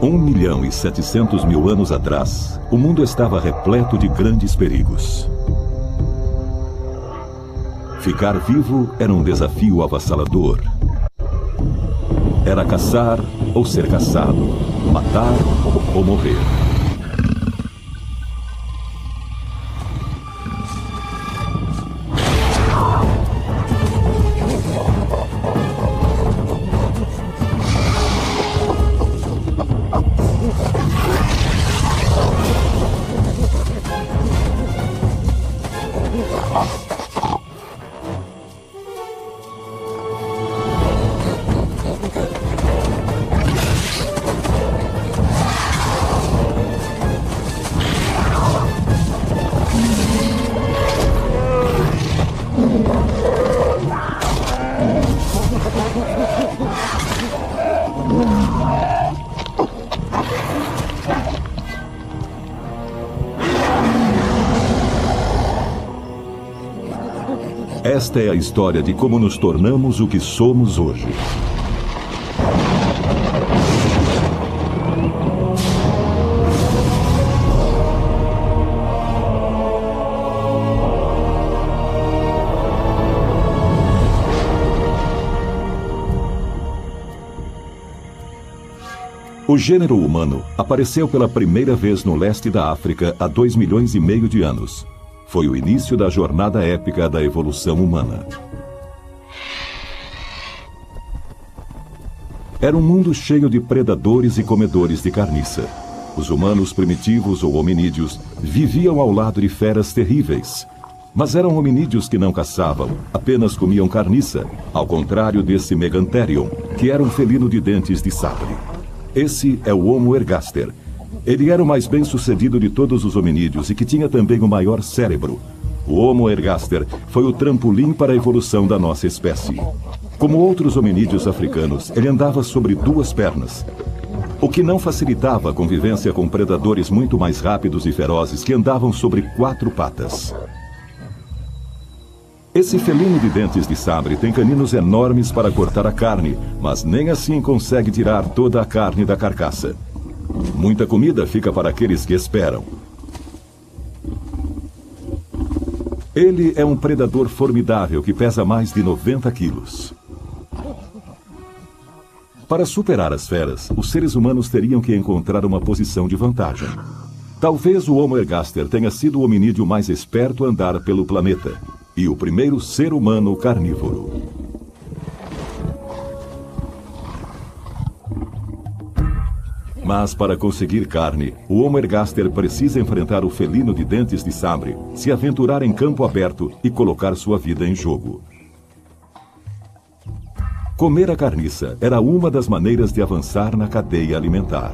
1.700.000 anos atrás, o mundo estava repleto de grandes perigos. Ficar vivo era um desafio avassalador. Era caçar ou ser caçado, matar ou morrer. Esta é a história de como nos tornamos o que somos hoje. O gênero humano apareceu pela primeira vez no leste da África há 2,5 milhões de anos. Foi o início da jornada épica da evolução humana. Era um mundo cheio de predadores e comedores de carniça. Os humanos primitivos ou hominídeos viviam ao lado de feras terríveis. Mas eram hominídeos que não caçavam, apenas comiam carniça, ao contrário desse Megantherium, que era um felino de dentes de sabre. Esse é o Homo ergaster. Ele era o mais bem-sucedido de todos os hominídeos e que tinha também o maior cérebro. O Homo ergaster foi o trampolim para a evolução da nossa espécie. Como outros hominídeos africanos, ele andava sobre 2 pernas, o que não facilitava a convivência com predadores muito mais rápidos e ferozes que andavam sobre 4 patas. Esse felino de dentes de sabre tem caninos enormes para cortar a carne, mas nem assim consegue tirar toda a carne da carcaça. Muita comida fica para aqueles que esperam. Ele é um predador formidável que pesa mais de 90 quilos. Para superar as feras, os seres humanos teriam que encontrar uma posição de vantagem. Talvez o Homo ergaster tenha sido o hominídeo mais esperto a andar pelo planeta e o primeiro ser humano carnívoro. Mas para conseguir carne, o Homo ergaster precisa enfrentar o felino de dentes de sabre, se aventurar em campo aberto e colocar sua vida em jogo. Comer a carniça era uma das maneiras de avançar na cadeia alimentar.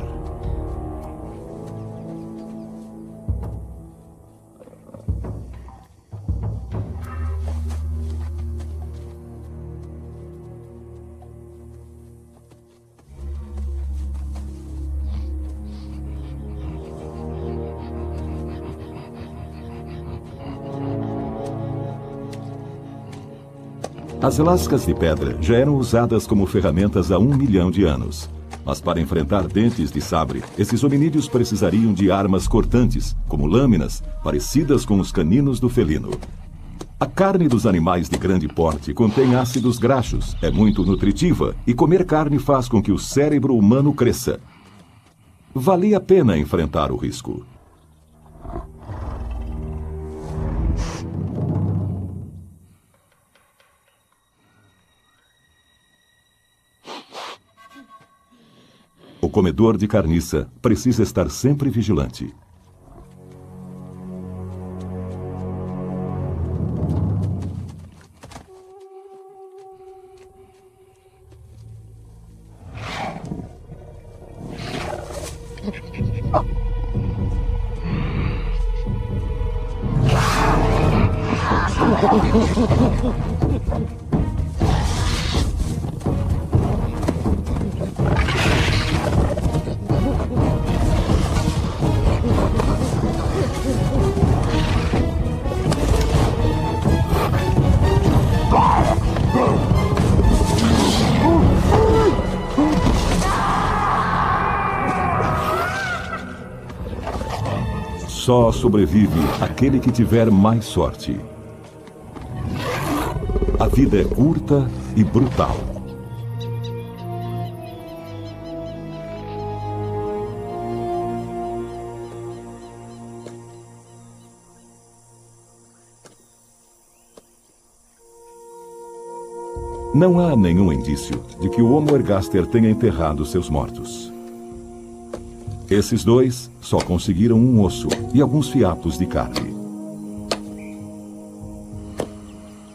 As lascas de pedra já eram usadas como ferramentas há 1 milhão de anos. Mas para enfrentar dentes de sabre, esses hominídeos precisariam de armas cortantes, como lâminas, parecidas com os caninos do felino. A carne dos animais de grande porte contém ácidos graxos, é muito nutritiva e comer carne faz com que o cérebro humano cresça. Valia a pena enfrentar o risco. O comedor de carniça precisa estar sempre vigilante. Só sobrevive aquele que tiver mais sorte. A vida é curta e brutal. Não há nenhum indício de que o Homo ergaster tenha enterrado seus mortos. Esses dois só conseguiram um osso e alguns fiapos de carne.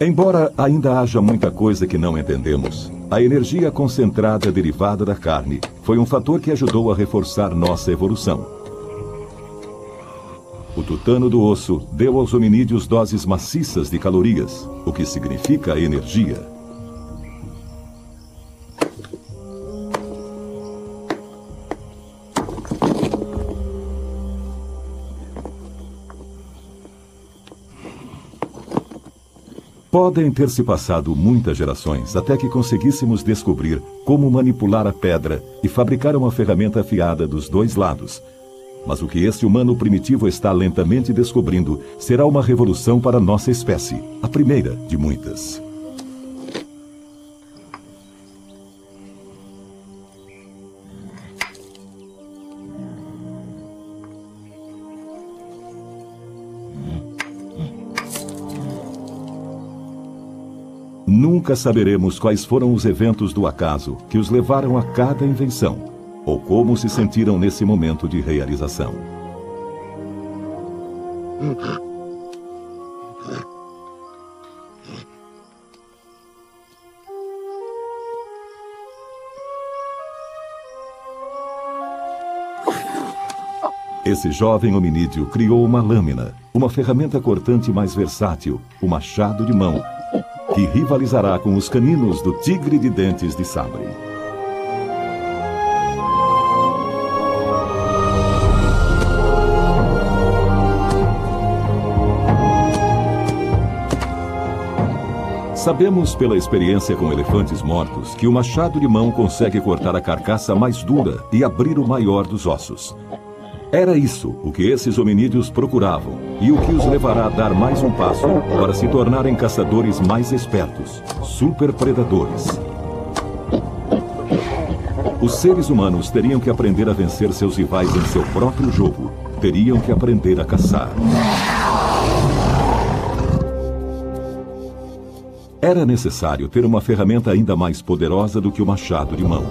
Embora ainda haja muita coisa que não entendemos, a energia concentrada derivada da carne foi um fator que ajudou a reforçar nossa evolução. O tutano do osso deu aos hominídeos doses maciças de calorias, o que significa energia. Podem ter se passado muitas gerações até que conseguíssemos descobrir como manipular a pedra e fabricar uma ferramenta afiada dos dois lados. Mas o que esse humano primitivo está lentamente descobrindo será uma revolução para nossa espécie, a primeira de muitas. Nunca saberemos quais foram os eventos do acaso que os levaram a cada invenção, ou como se sentiram nesse momento de realização. Esse jovem hominídeo criou uma lâmina, uma ferramenta cortante mais versátil, o machado de mão, que rivalizará com os caninos do tigre de dentes de sabre. Sabemos pela experiência com elefantes mortos que o machado de mão consegue cortar a carcaça mais dura e abrir o maior dos ossos. Era isso o que esses hominídeos procuravam e o que os levará a dar mais um passo para se tornarem caçadores mais espertos, superpredadores. Os seres humanos teriam que aprender a vencer seus rivais em seu próprio jogo. Teriam que aprender a caçar. Era necessário ter uma ferramenta ainda mais poderosa do que o machado de mão.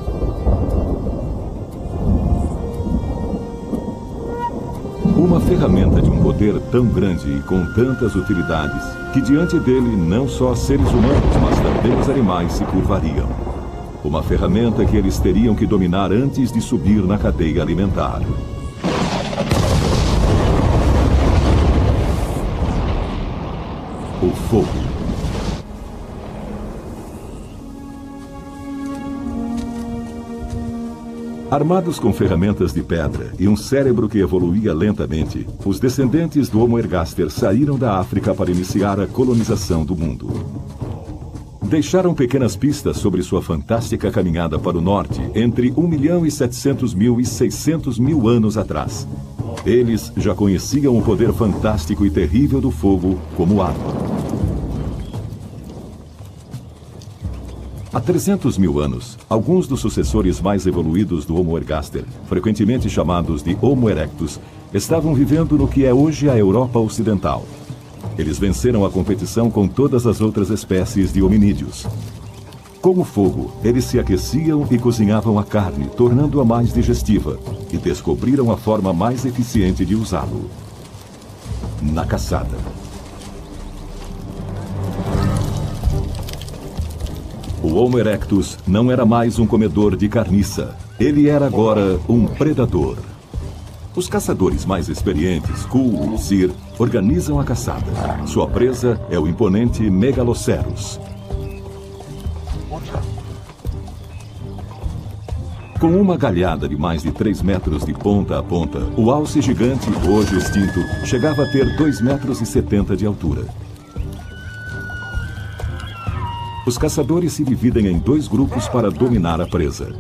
Uma ferramenta de um poder tão grande e com tantas utilidades, que diante dele não só seres humanos, mas também os animais se curvariam. Uma ferramenta que eles teriam que dominar antes de subir na cadeia alimentar. O fogo. Armados com ferramentas de pedra e um cérebro que evoluía lentamente, os descendentes do Homo ergaster saíram da África para iniciar a colonização do mundo. Deixaram pequenas pistas sobre sua fantástica caminhada para o norte entre 1.700.000 e 600.000 anos atrás. Eles já conheciam o poder fantástico e terrível do fogo como arma. Há 300.000 anos, alguns dos sucessores mais evoluídos do Homo ergaster, frequentemente chamados de Homo erectus, estavam vivendo no que é hoje a Europa Ocidental. Eles venceram a competição com todas as outras espécies de hominídeos. Com o fogo, eles se aqueciam e cozinhavam a carne, tornando-a mais digestiva, e descobriram a forma mais eficiente de usá-lo: na caçada. O Homo erectus não era mais um comedor de carniça. Ele era agora um predador. Os caçadores mais experientes, Kuhl e Zir, organizam a caçada. Sua presa é o imponente Megaloceros. Com uma galhada de mais de 3 metros de ponta a ponta, o alce gigante, hoje extinto, chegava a ter 2,70 metros de altura. Os caçadores se dividem em 2 grupos para dominar a presa.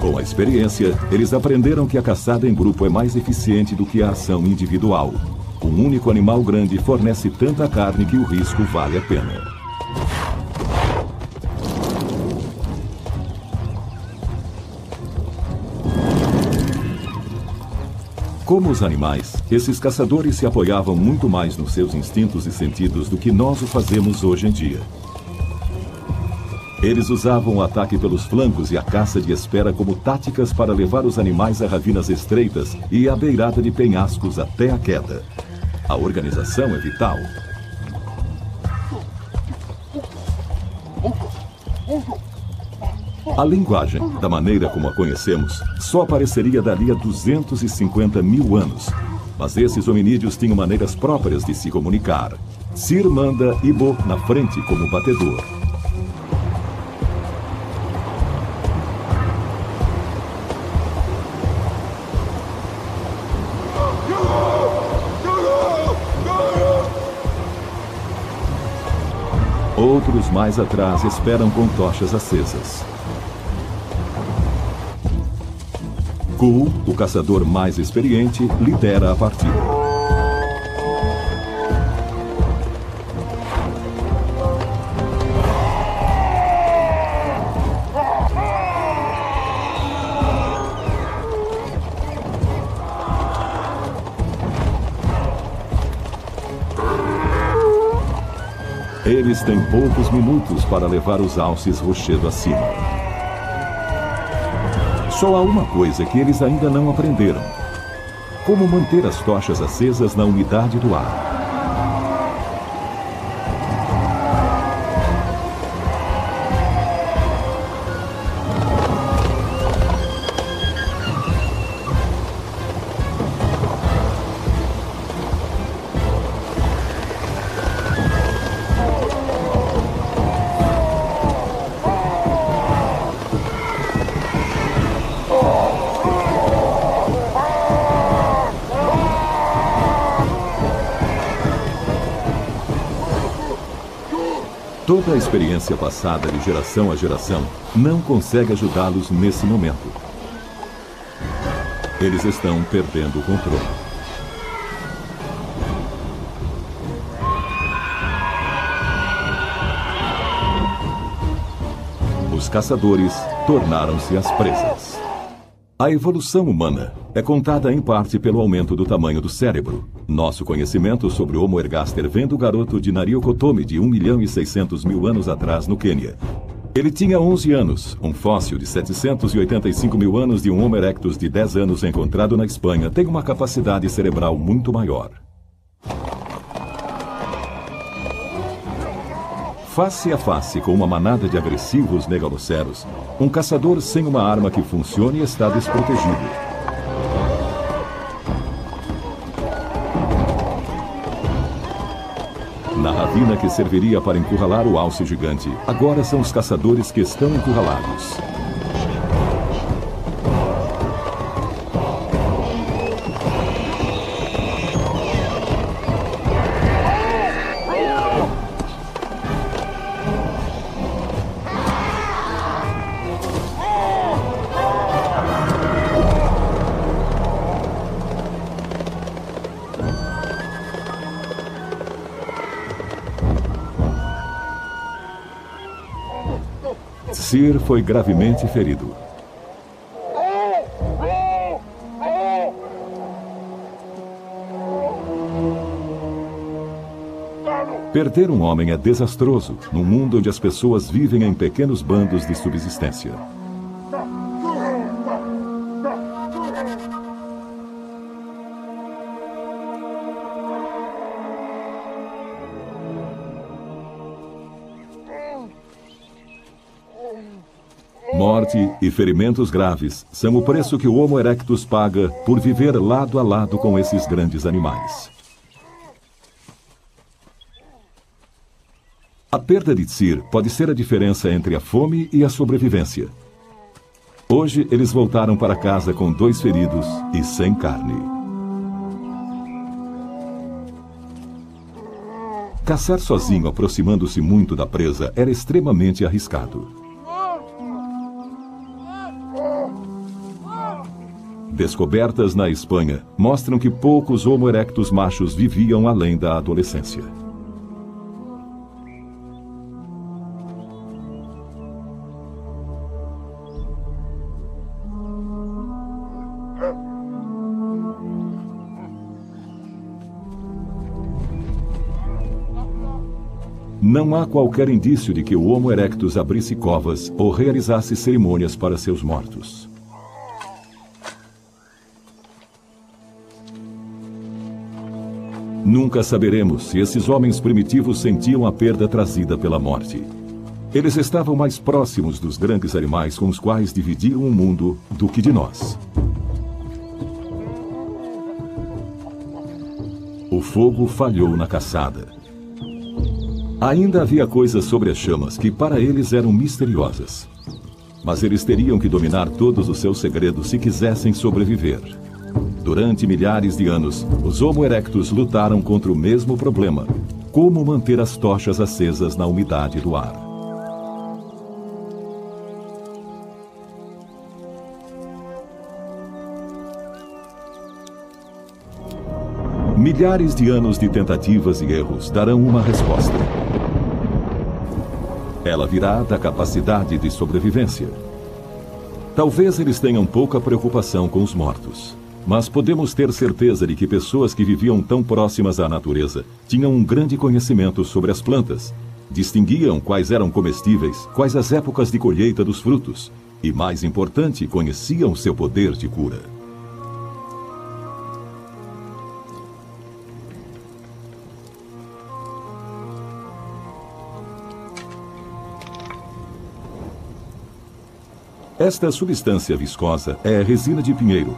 Com a a experiência, eles aprenderam que a caçada em grupo é mais eficiente do que a ação individual. Um único animal grande fornece tanta carne que o risco vale a pena. Como os animais, esses caçadores se apoiavam muito mais nos seus instintos e sentidos do que nós o fazemos hoje em dia. Eles usavam o ataque pelos flancos e a caça de espera como táticas para levar os animais a ravinas estreitas e à beirada de penhascos até a queda. A organização é vital. A linguagem, da maneira como a conhecemos, só apareceria dali a 250 mil anos. Mas esses hominídeos tinham maneiras próprias de se comunicar. Sir manda Ibo na frente como batedor. Outros mais atrás esperam com tochas acesas. Kul, o caçador mais experiente, lidera a partida. Eles têm poucos minutos para levar os alces rochedo acima. Só há uma coisa que eles ainda não aprenderam: como manter as tochas acesas na umidade do ar. Toda a experiência passada de geração a geração não consegue ajudá-los nesse momento. Eles estão perdendo o controle. Os caçadores tornaram-se as presas. A evolução humana é contada em parte pelo aumento do tamanho do cérebro. Nosso conhecimento sobre o Homo ergaster vem do garoto de Nariokotome de 1.600.000 anos atrás no Quênia. Ele tinha 11 anos. Um fóssil de 785.000 anos de um Homo erectus de 10 anos encontrado na Espanha tem uma capacidade cerebral muito maior. Face a face com uma manada de agressivos megaloceros, um caçador sem uma arma que funcione está desprotegido. Na ravina que serviria para encurralar o alce gigante, agora são os caçadores que estão encurralados. Sir foi gravemente ferido. Perder um homem é desastroso num mundo onde as pessoas vivem em pequenos bandos de subsistência. Morte e ferimentos graves são o preço que o Homo erectus paga por viver lado a lado com esses grandes animais. A perda de Tsir pode ser a diferença entre a fome e a sobrevivência. Hoje eles voltaram para casa com 2 feridos e sem carne. Caçar sozinho aproximando-se muito da presa era extremamente arriscado. Descobertas na Espanha mostram que poucos Homo erectus machos viviam além da adolescência. Não há qualquer indício de que o Homo erectus abrisse covas ou realizasse cerimônias para seus mortos. Nunca saberemos se esses homens primitivos sentiam a perda trazida pela morte. Eles estavam mais próximos dos grandes animais com os quais dividiam o mundo do que de nós. O fogo falhou na caçada. Ainda havia coisas sobre as chamas que para eles eram misteriosas. Mas eles teriam que dominar todos os seus segredos se quisessem sobreviver. Durante milhares de anos, os Homo erectus lutaram contra o mesmo problema: como manter as tochas acesas na umidade do ar. Milhares de anos de tentativas e erros darão uma resposta. Ela virá da capacidade de sobrevivência. Talvez eles tenham pouca preocupação com os mortos, mas podemos ter certeza de que pessoas que viviam tão próximas à natureza tinham um grande conhecimento sobre as plantas, distinguiam quais eram comestíveis, quais as épocas de colheita dos frutos, e, mais importante, conheciam seu poder de cura. Esta substância viscosa é a resina de pinheiro,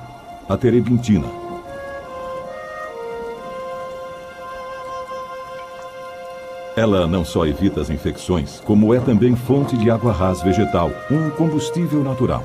a terebintina. Ela não só evita as infecções, como é também fonte de água ras vegetal, um combustível natural.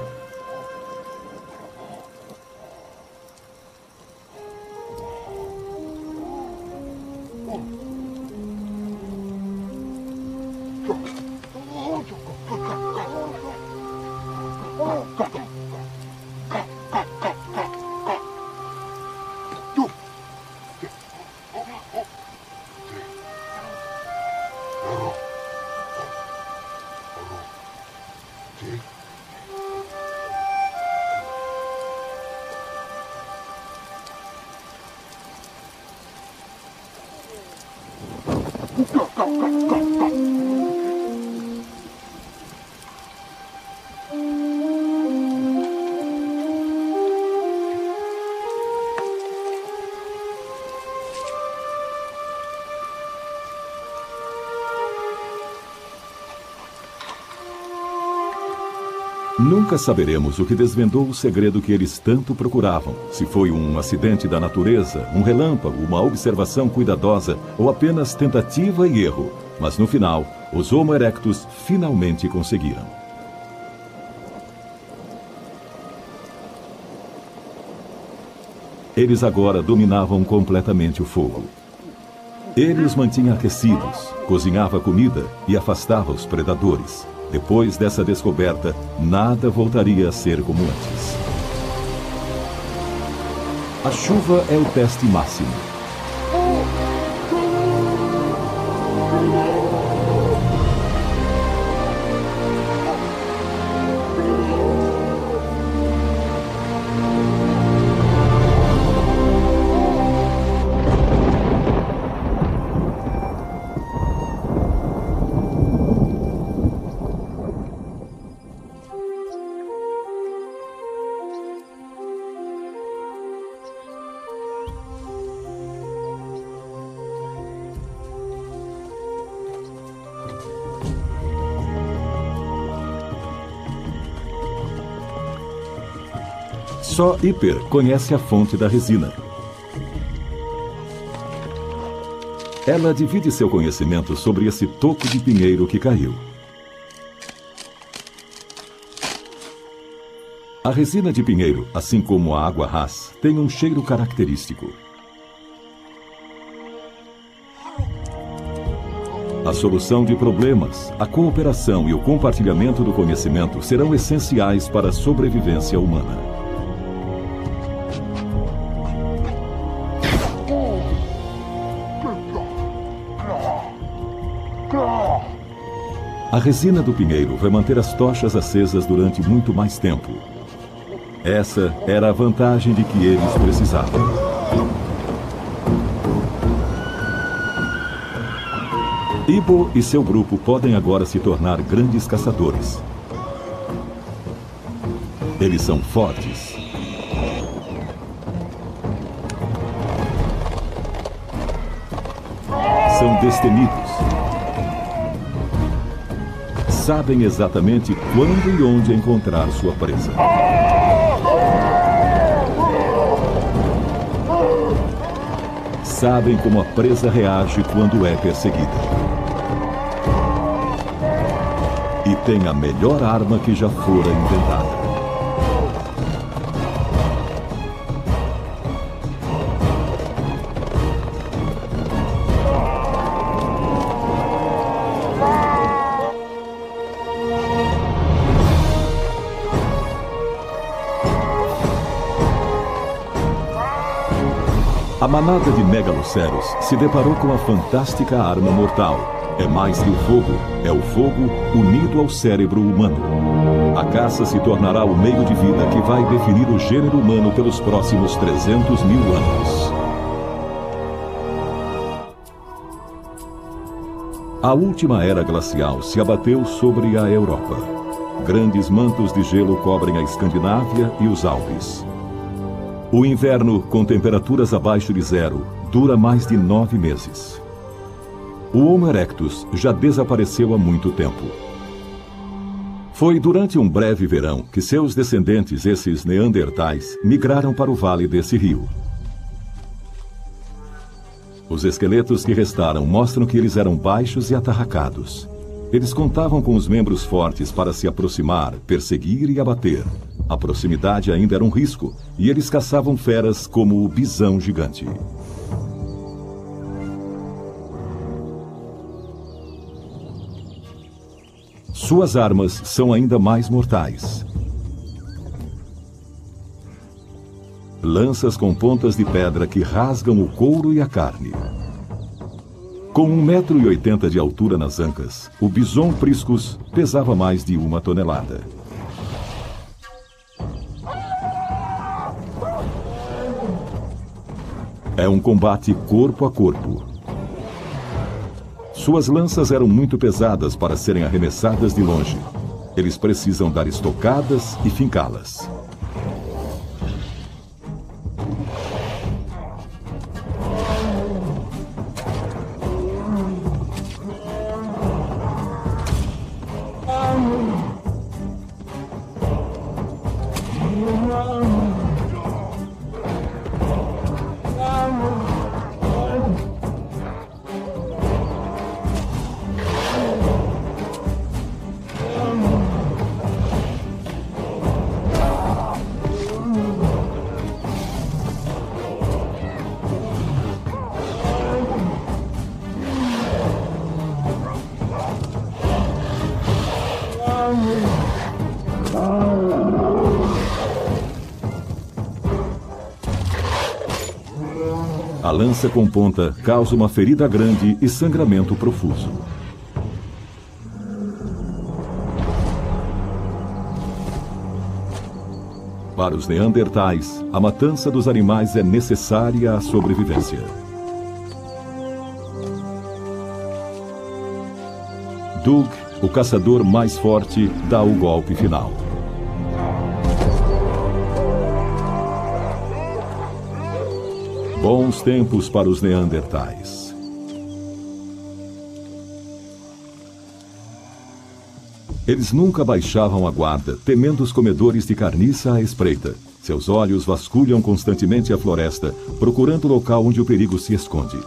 Nunca saberemos o que desvendou o segredo que eles tanto procuravam. Se foi um acidente da natureza, um relâmpago, uma observação cuidadosa ou apenas tentativa e erro. Mas no final, os Homo erectus finalmente conseguiram. Eles agora dominavam completamente o fogo. Ele os mantinha aquecidos, cozinhava comida e afastava os predadores. Depois dessa descoberta, nada voltaria a ser como antes. A chuva é o teste máximo. Só Hiper conhece a fonte da resina. Ela divide seu conhecimento sobre esse toco de pinheiro que caiu. A resina de pinheiro, assim como a água ras, tem um cheiro característico. A solução de problemas, a cooperação e o compartilhamento do conhecimento serão essenciais para a sobrevivência humana. A resina do pinheiro vai manter as tochas acesas durante muito mais tempo. Essa era a vantagem de que eles precisavam. Ibo e seu grupo podem agora se tornar grandes caçadores. Eles são fortes. São destemidos. Sabem exatamente quando e onde encontrar sua presa. Sabem como a presa reage quando é perseguida. E tem a melhor arma que já fora inventada. A manada de megaloceros se deparou com a fantástica arma mortal. É mais que o fogo, é o fogo unido ao cérebro humano. A caça se tornará o meio de vida que vai definir o gênero humano pelos próximos 300 mil anos. A última era glacial se abateu sobre a Europa. Grandes mantos de gelo cobrem a Escandinávia e os Alpes. O inverno, com temperaturas abaixo de zero, dura mais de 9 meses. O Homo erectus já desapareceu há muito tempo. Foi durante um breve verão que seus descendentes, esses neandertais, migraram para o vale desse rio. Os esqueletos que restaram mostram que eles eram baixos e atarracados. Eles contavam com os membros fortes para se aproximar, perseguir e abater. A proximidade ainda era um risco, e eles caçavam feras como o bisão gigante. Suas armas são ainda mais mortais. Lanças com pontas de pedra que rasgam o couro e a carne. Com 1,80 m de altura nas ancas, o bison priscus pesava mais de 1 tonelada. É um combate corpo a corpo. Suas lanças eram muito pesadas para serem arremessadas de longe. Eles precisam dar estocadas e fincá-las. A lança com ponta causa uma ferida grande e sangramento profuso. Para os neandertais, a matança dos animais é necessária à sobrevivência. Doug, o caçador mais forte, dá o golpe final. Bons tempos para os neandertais. Eles nunca baixavam a guarda, temendo os comedores de carniça à espreita. Seus olhos vasculham constantemente a floresta, procurando o local onde o perigo se esconde.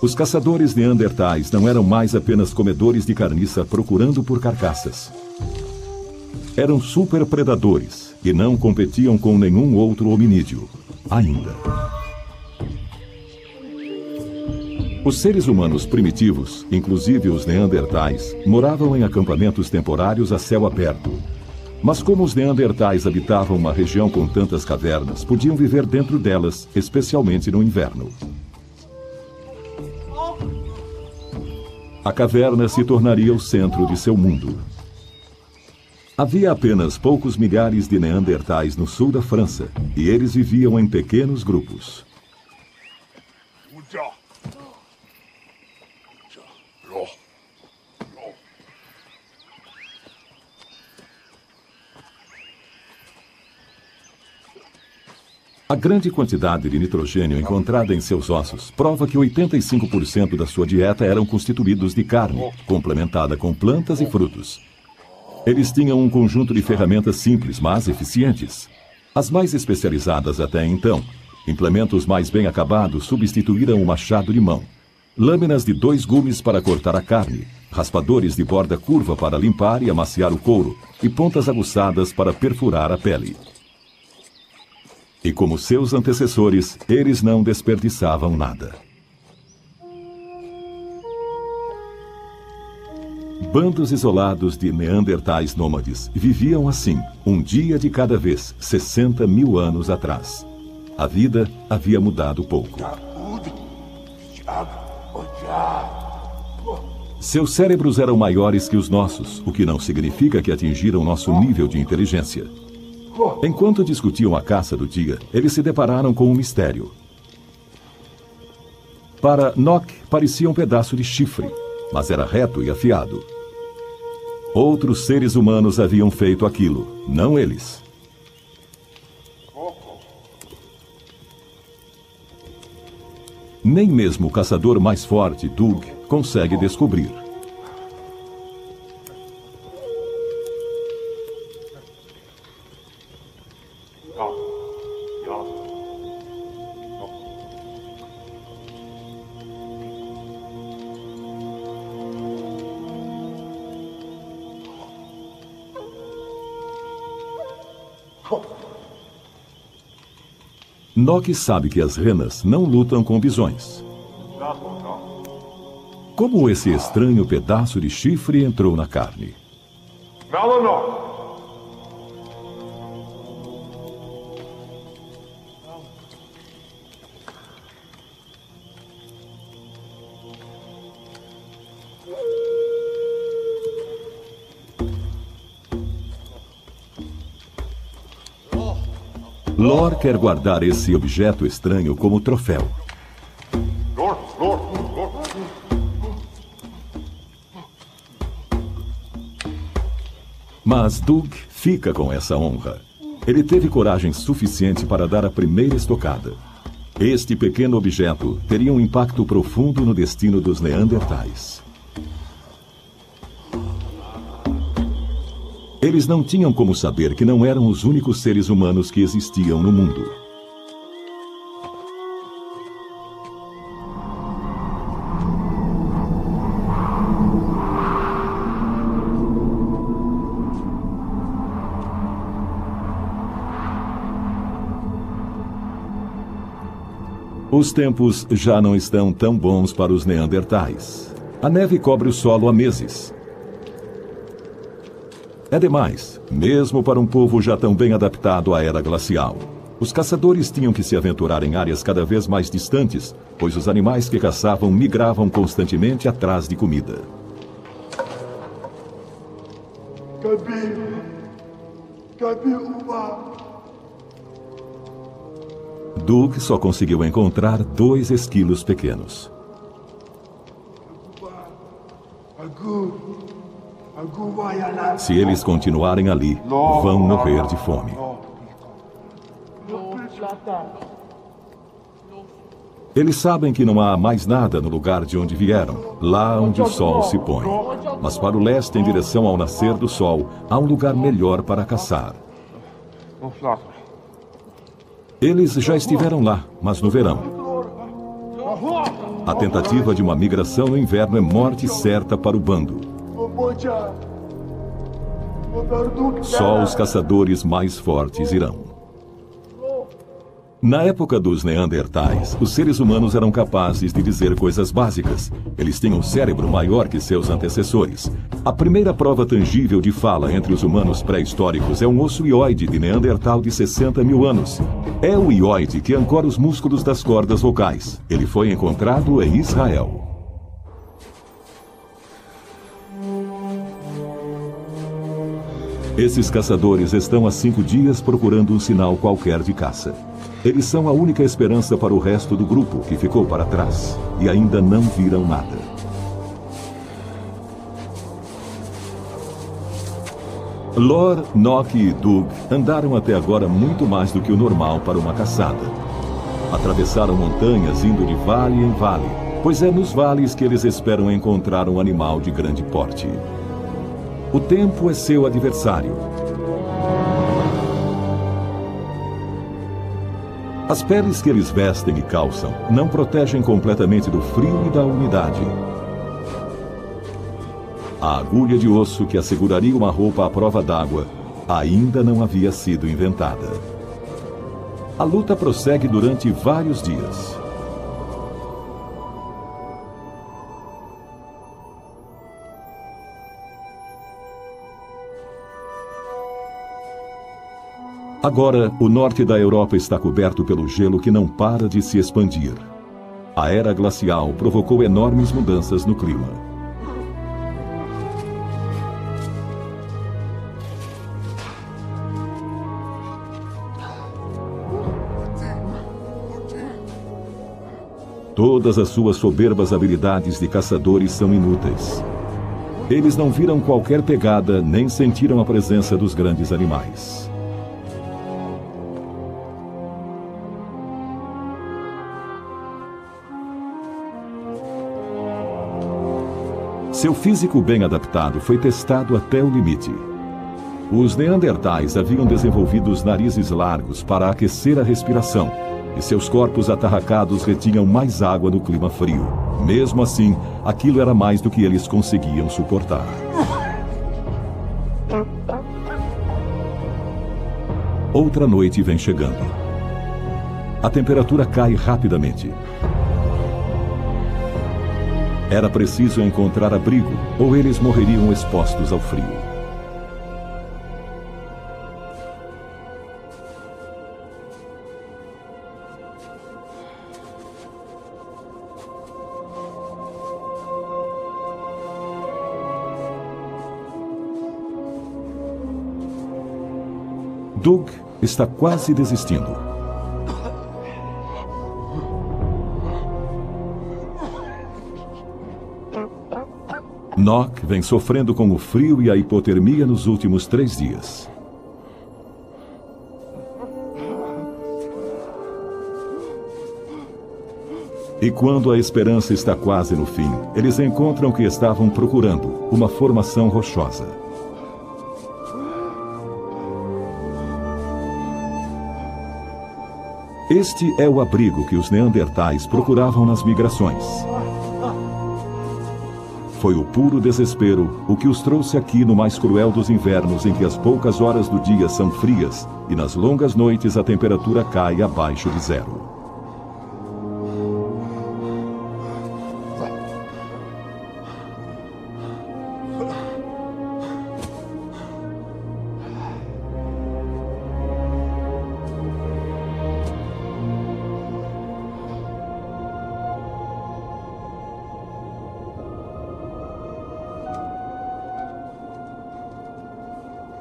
Os caçadores neandertais não eram mais apenas comedores de carniça procurando por carcaças. Eram superpredadores e não competiam com nenhum outro hominídeo, ainda. Os seres humanos primitivos, inclusive os neandertais, moravam em acampamentos temporários a céu aberto. Mas como os neandertais habitavam uma região com tantas cavernas, podiam viver dentro delas, especialmente no inverno. A caverna se tornaria o centro de seu mundo. Havia apenas poucos milhares de neandertais no sul da França, e eles viviam em pequenos grupos. A grande quantidade de nitrogênio encontrada em seus ossos prova que 85% da sua dieta eram constituídos de carne, complementada com plantas e frutos. Eles tinham um conjunto de ferramentas simples, mas eficientes. As mais especializadas até então, implementos mais bem acabados substituíram o machado de mão, lâminas de 2 gumes para cortar a carne, raspadores de borda curva para limpar e amaciar o couro e pontas aguçadas para perfurar a pele. E como seus antecessores, eles não desperdiçavam nada. Bandos isolados de neandertais nômades viviam assim, um dia de cada vez, 60 mil anos atrás. A vida havia mudado pouco. Seus cérebros eram maiores que os nossos, o que não significa que atingiram nosso nível de inteligência. Enquanto discutiam a caça do dia, eles se depararam com um mistério. Para Nock, parecia um pedaço de chifre, mas era reto e afiado. Outros seres humanos haviam feito aquilo, não eles. Nem mesmo o caçador mais forte, Doug, consegue descobrir. Nock sabe que as renas não lutam com bisões. Como esse estranho pedaço de chifre entrou na carne? Lor quer guardar esse objeto estranho como troféu. Mas Doug fica com essa honra. Ele teve coragem suficiente para dar a primeira estocada. Este pequeno objeto teria um impacto profundo no destino dos neandertais. Eles não tinham como saber que não eram os únicos seres humanos que existiam no mundo. Os tempos já não estão tão bons para os neandertais. A neve cobre o solo há meses. É demais, mesmo para um povo já tão bem adaptado à era glacial. Os caçadores tinham que se aventurar em áreas cada vez mais distantes, pois os animais que caçavam migravam constantemente atrás de comida. Doug só conseguiu encontrar 2 esquilos pequenos. Se eles continuarem ali, vão morrer de fome. Eles sabem que não há mais nada no lugar de onde vieram, lá onde o sol se põe. Mas para o leste, em direção ao nascer do sol, há um lugar melhor para caçar. Eles já estiveram lá, mas no verão. A tentativa de uma migração no inverno é morte certa para o bando. Só os caçadores mais fortes irão. Na época dos neandertais, os seres humanos eram capazes de dizer coisas básicas. Eles tinham um cérebro maior que seus antecessores. A primeira prova tangível de fala entre os humanos pré-históricos é um osso hioide de Neandertal de 60 mil anos. É o hioide que ancora os músculos das cordas vocais. Ele foi encontrado em Israel. Esses caçadores estão há 5 dias procurando um sinal qualquer de caça. Eles são a única esperança para o resto do grupo que ficou para trás e ainda não viram nada. Lor, Nock e Dug andaram até agora muito mais do que o normal para uma caçada. Atravessaram montanhas indo de vale em vale, pois é nos vales que eles esperam encontrar um animal de grande porte. O tempo é seu adversário. As peles que eles vestem e calçam não protegem completamente do frio e da umidade. A agulha de osso que asseguraria uma roupa à prova d'água ainda não havia sido inventada. A luta prossegue durante vários dias. Agora, o norte da Europa está coberto pelo gelo que não para de se expandir. A era glacial provocou enormes mudanças no clima. Todas as suas soberbas habilidades de caçadores são inúteis. Eles não viram qualquer pegada nem sentiram a presença dos grandes animais. Seu físico bem adaptado foi testado até o limite. Os neandertais haviam desenvolvido os narizes largos para aquecer a respiração, e seus corpos atarracados retinham mais água no clima frio. Mesmo assim, aquilo era mais do que eles conseguiam suportar. Outra noite vem chegando. A temperatura cai rapidamente. Era preciso encontrar abrigo, ou eles morreriam expostos ao frio. Dug está quase desistindo. Nock vem sofrendo com o frio e a hipotermia nos últimos 3 dias. E quando a esperança está quase no fim, eles encontram o que estavam procurando, uma formação rochosa. Este é o abrigo que os neandertais procuravam nas migrações. Foi o puro desespero o que os trouxe aqui no mais cruel dos invernos, em que as poucas horas do dia são frias e nas longas noites a temperatura cai abaixo de 0.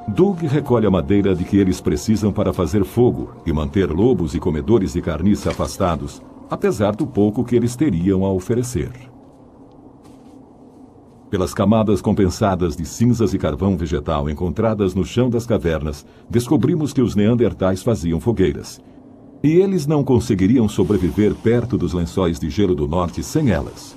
Dug recolhe a madeira de que eles precisam para fazer fogo e manter lobos e comedores de carniça afastados, apesar do pouco que eles teriam a oferecer. Pelas camadas compensadas de cinzas e carvão vegetal encontradas no chão das cavernas, descobrimos que os neandertais faziam fogueiras. E eles não conseguiriam sobreviver perto dos lençóis de gelo do norte sem elas.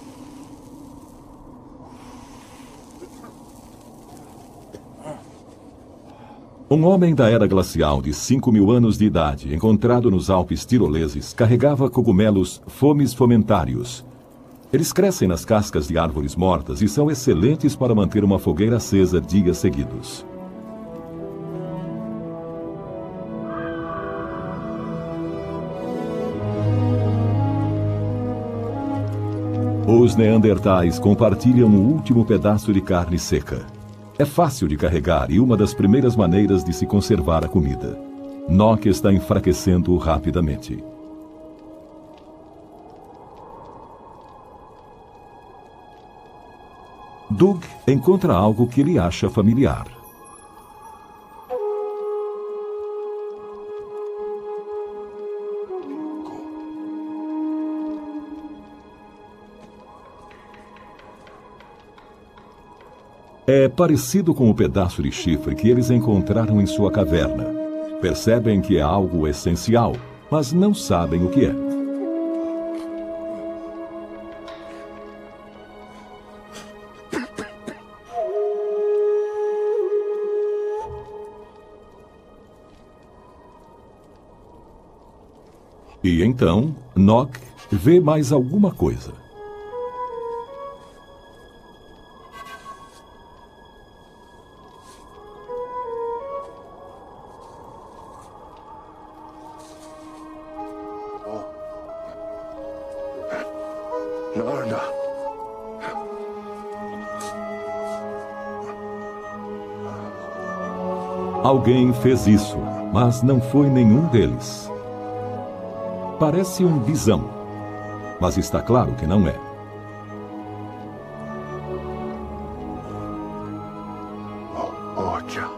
Um homem da era glacial de 5.000 anos de idade, encontrado nos Alpes tiroleses, carregava cogumelos fomes fomentários. Eles crescem nas cascas de árvores mortas e são excelentes para manter uma fogueira acesa dias seguidos. Os neandertais compartilham o último pedaço de carne seca. É fácil de carregar e uma das primeiras maneiras de se conservar a comida. Nock está enfraquecendo rapidamente. Dug encontra algo que ele acha familiar. É parecido com o pedaço de chifre que eles encontraram em sua caverna. Percebem que é algo essencial, mas não sabem o que é. E então, Nock vê mais alguma coisa. Narda. Alguém fez isso, mas não foi nenhum deles. Parece um bisão, mas está claro que não é. Ódio.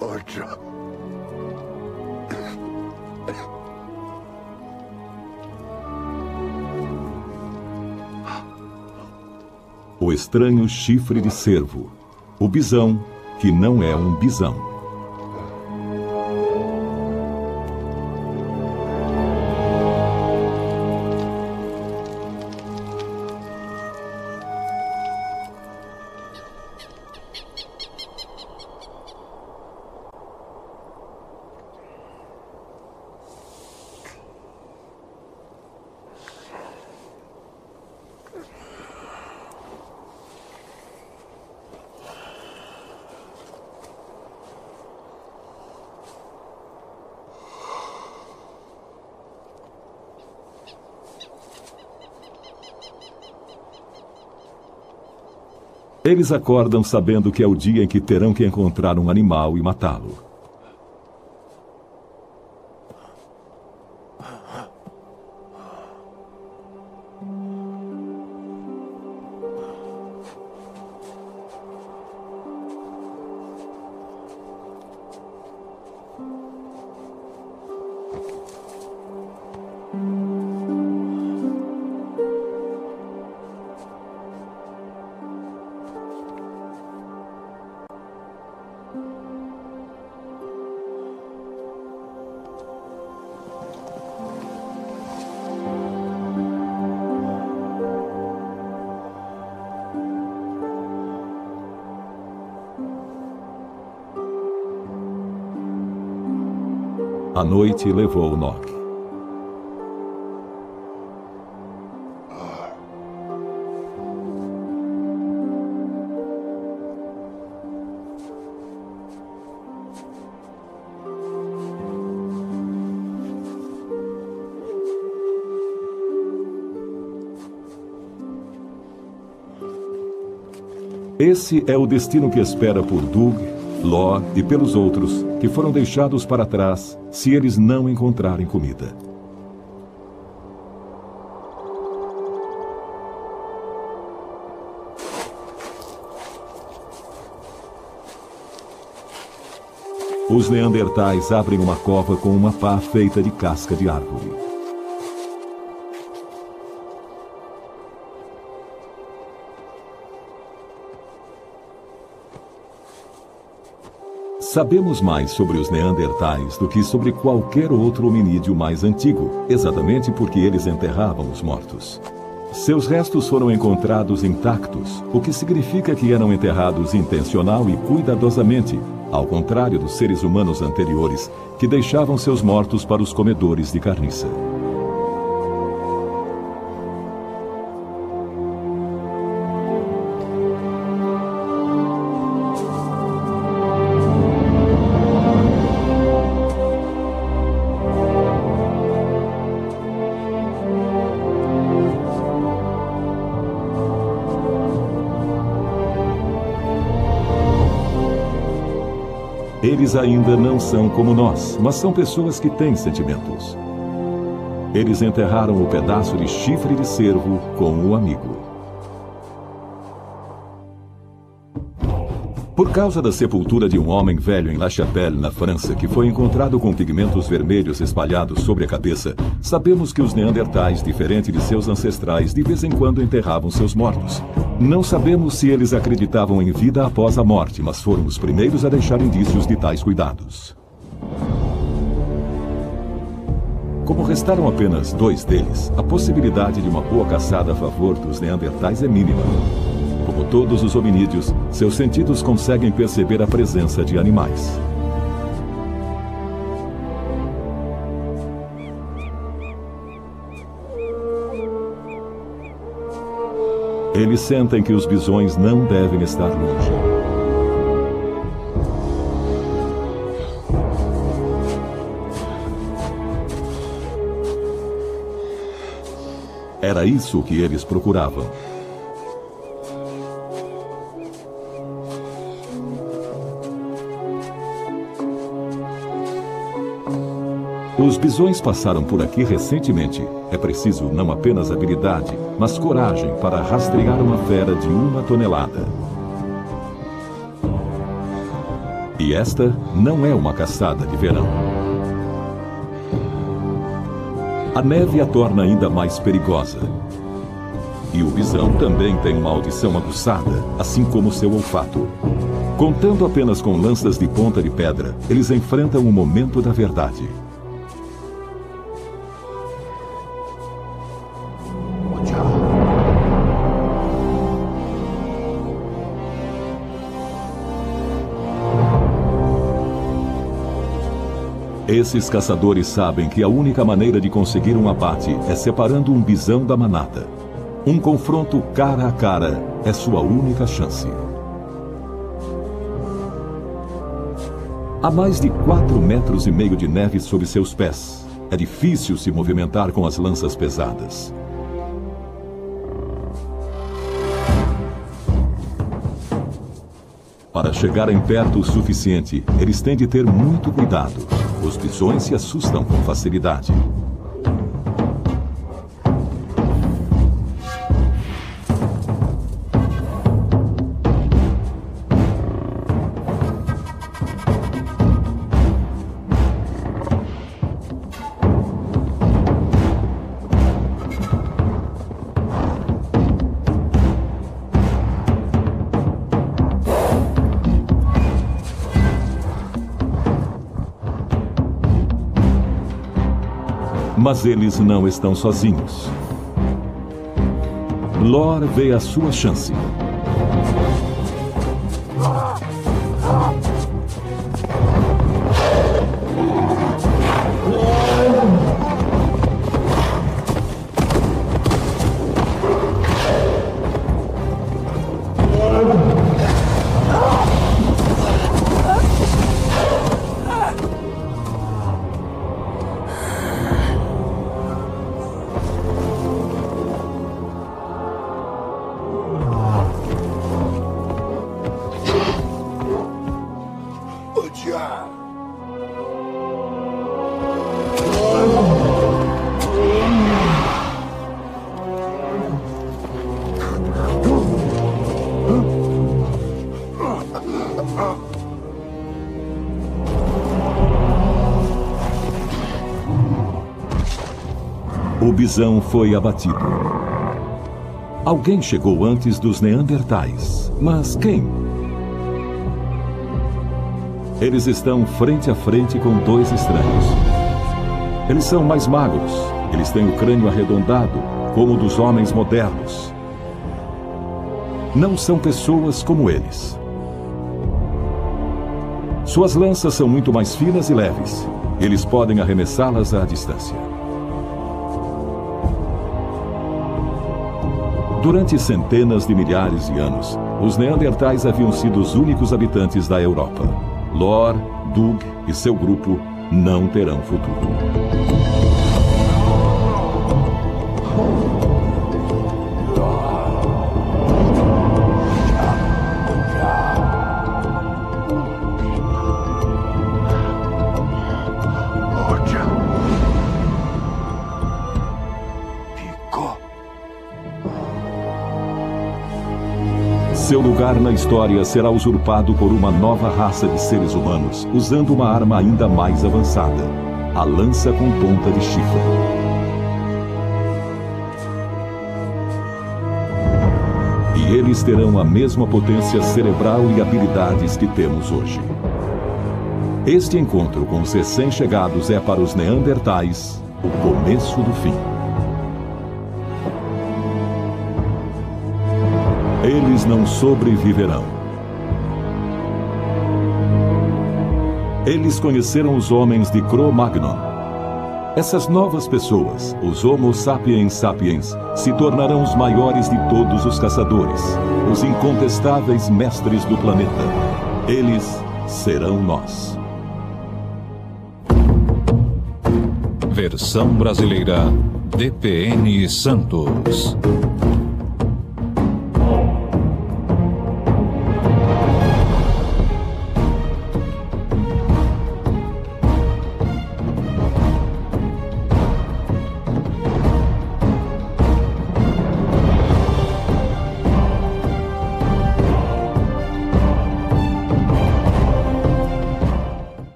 Ódio. O estranho chifre de cervo. O bisão, que não é um bisão. Eles acordam sabendo que é o dia em que terão que encontrar um animal e matá-lo. A noite levou Nock. Esse é o destino que espera por Doug, Ló e pelos outros que foram deixados para trás se eles não encontrarem comida. Os neandertais abrem uma cova com uma pá feita de casca de árvore. Sabemos mais sobre os neandertais do que sobre qualquer outro hominídeo mais antigo, exatamente porque eles enterravam os mortos. Seus restos foram encontrados intactos, o que significa que eram enterrados intencional e cuidadosamente, ao contrário dos seres humanos anteriores, que deixavam seus mortos para os comedores de carniça. Eles ainda não são como nós, mas são pessoas que têm sentimentos. Eles enterraram o pedaço de chifre de cervo com o amigo. Por causa da sepultura de um homem velho em La Chapelle, na França, que foi encontrado com pigmentos vermelhos espalhados sobre a cabeça, sabemos que os neandertais, diferente de seus ancestrais, de vez em quando enterravam seus mortos. Não sabemos se eles acreditavam em vida após a morte, mas foram os primeiros a deixar indícios de tais cuidados. Como restaram apenas 2 deles, a possibilidade de uma boa caçada a favor dos neandertais é mínima. Como todos os hominídeos, seus sentidos conseguem perceber a presença de animais. Eles sentem que os bisões não devem estar longe. Era isso que eles procuravam. Os bisões passaram por aqui recentemente. É preciso não apenas habilidade, mas coragem para rastrear uma fera de 1 tonelada. E esta não é uma caçada de verão. A neve a torna ainda mais perigosa. E o bisão também tem uma audição aguçada, assim como seu olfato. Contando apenas com lanças de ponta de pedra, eles enfrentam o momento da verdade. Esses caçadores sabem que a única maneira de conseguir um abate é separando um bisão da manada. Um confronto cara a cara é sua única chance. Há mais de 4,5 metros de neve sob seus pés. É difícil se movimentar com as lanças pesadas. Para chegarem perto o suficiente, eles têm de ter muito cuidado. Os bisões se assustam com facilidade. Mas eles não estão sozinhos. Lor vê a sua chance. O bisão foi abatido. Alguém chegou antes dos neandertais. Mas quem? Eles estão frente a frente com 2 estranhos. Eles são mais magros. Eles têm o crânio arredondado, como o dos homens modernos. Não são pessoas como eles. Suas lanças são muito mais finas e leves. Eles podem arremessá-las à distância. Durante centenas de milhares de anos, os neandertais haviam sido os únicos habitantes da Europa. Lor, Dug e seu grupo não terão futuro. Seu lugar na história será usurpado por uma nova raça de seres humanos, usando uma arma ainda mais avançada, a lança com ponta de chifre. E eles terão a mesma potência cerebral e habilidades que temos hoje. Este encontro com os recém-chegados é para os Neandertais o começo do fim. Eles não sobreviverão. Eles conheceram os homens de Cro-Magnon. Essas novas pessoas, os Homo sapiens sapiens, se tornarão os maiores de todos os caçadores, os incontestáveis mestres do planeta. Eles serão nós. Versão brasileira, DPN Santos.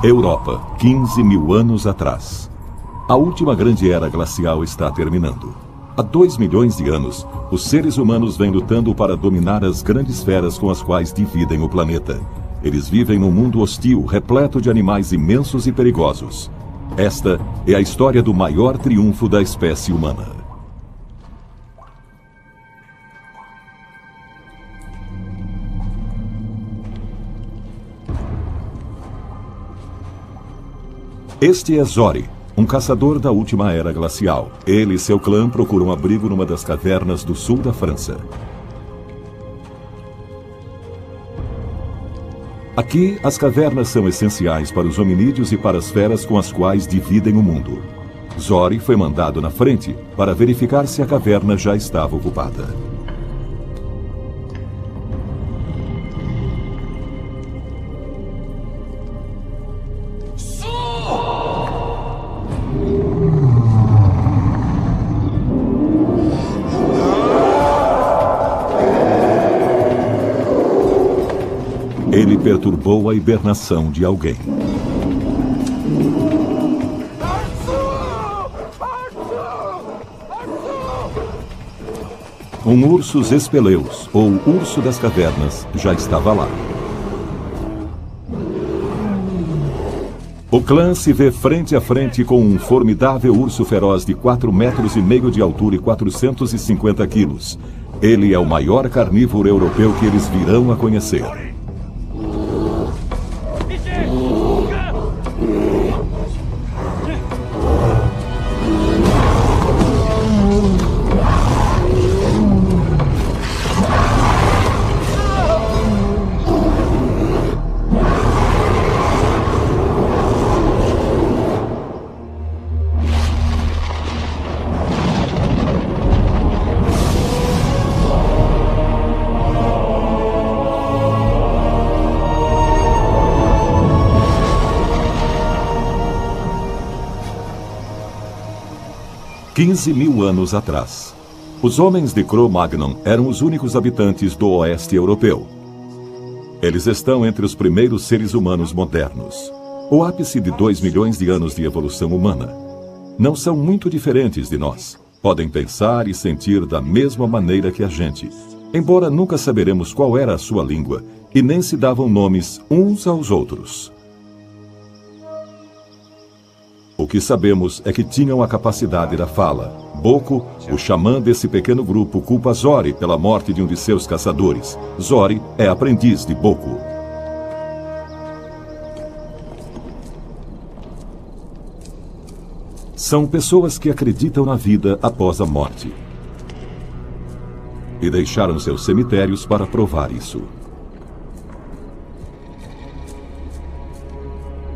Europa, 15 mil anos atrás. A última grande era glacial está terminando. Há 2 milhões de anos, os seres humanos vêm lutando para dominar as grandes feras com as quais dividem o planeta. Eles vivem num mundo hostil, repleto de animais imensos e perigosos. Esta é a história do maior triunfo da espécie humana. Este é Zori, um caçador da última era glacial. Ele e seu clã procuram abrigo numa das cavernas do sul da França. Aqui, as cavernas são essenciais para os hominídeos e para as feras com as quais dividem o mundo. Zori foi mandado na frente para verificar se a caverna já estava ocupada. Ele perturbou a hibernação de alguém. Um ursus espeleus, ou urso das cavernas, já estava lá. O clã se vê frente a frente com um formidável urso feroz de 4,5 metros de altura e 450 quilos. Ele é o maior carnívoro europeu que eles virão a conhecer. Quinze mil anos atrás. Os homens de Cro-Magnon eram os únicos habitantes do oeste europeu. Eles estão entre os primeiros seres humanos modernos, o ápice de 2 milhões de anos de evolução humana. Não são muito diferentes de nós. Podem pensar e sentir da mesma maneira que a gente, embora nunca saberemos qual era a sua língua e nem se davam nomes uns aos outros. O que sabemos é que tinham a capacidade da fala. Boko, o xamã desse pequeno grupo, culpa Zori pela morte de um de seus caçadores. Zori é aprendiz de Boko. São pessoas que acreditam na vida após a morte. E deixaram seus cemitérios para provar isso.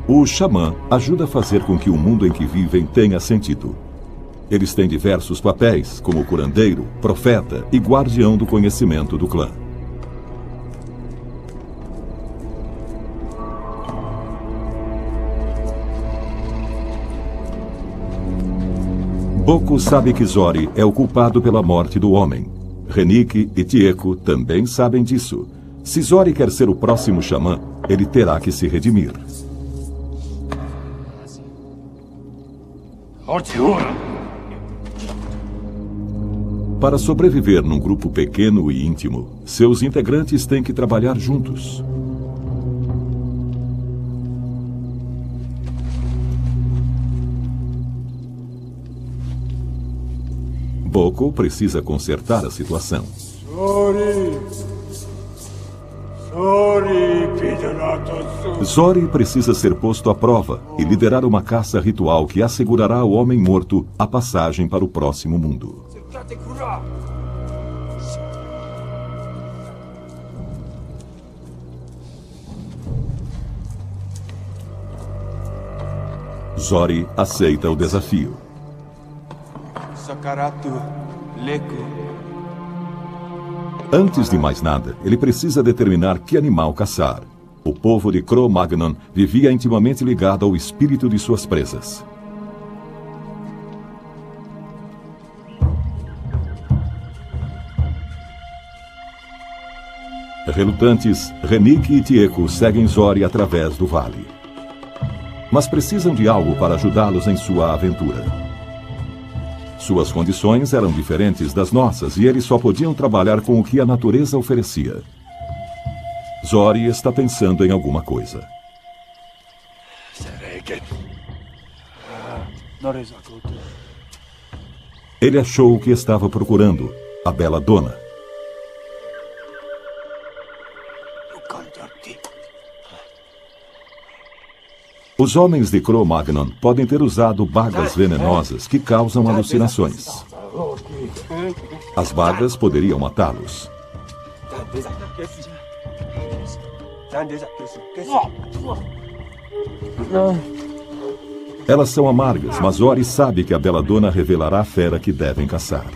O xamã ajuda a fazer com que o mundo em que vivem tenha sentido. Eles têm diversos papéis, como curandeiro, profeta e guardião do conhecimento do clã. Boko sabe que Zori é o culpado pela morte do homem. Renike e Tieko também sabem disso. Se Zori quer ser o próximo xamã, ele terá que se redimir. Para sobreviver num grupo pequeno e íntimo, seus integrantes têm que trabalhar juntos. Boko precisa consertar a situação. Zori precisa ser posto à prova e liderar uma caça ritual que assegurará ao homem morto a passagem para o próximo mundo. Zori aceita o desafio. Antes de mais nada, ele precisa determinar que animal caçar. O povo de Cro-Magnon vivia intimamente ligado ao espírito de suas presas. Relutantes, Renike e Tieko seguem Zori através do vale. Mas precisam de algo para ajudá-los em sua aventura. Suas condições eram diferentes das nossas e eles só podiam trabalhar com o que a natureza oferecia. Zori está pensando em alguma coisa. Ele achou o que estava procurando, a Bela Dona. Os homens de Cro-Magnon podem ter usado bagas venenosas que causam alucinações. As bagas poderiam matá-los. Elas são amargas, mas Zori sabe que a Bela Dona revelará a fera que devem caçar.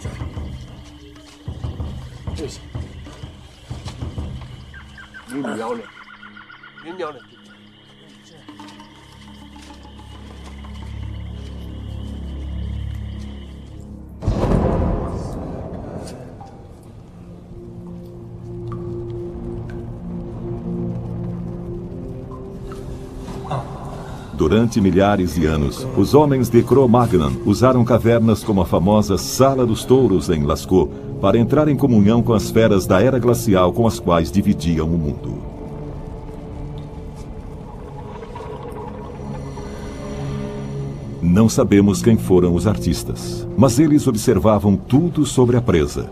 Durante milhares de anos, os homens de Cro-Magnon usaram cavernas como a famosa Sala dos Touros em Lascaux para entrar em comunhão com as feras da Era Glacial com as quais dividiam o mundo. Não sabemos quem foram os artistas, mas eles observavam tudo sobre a presa.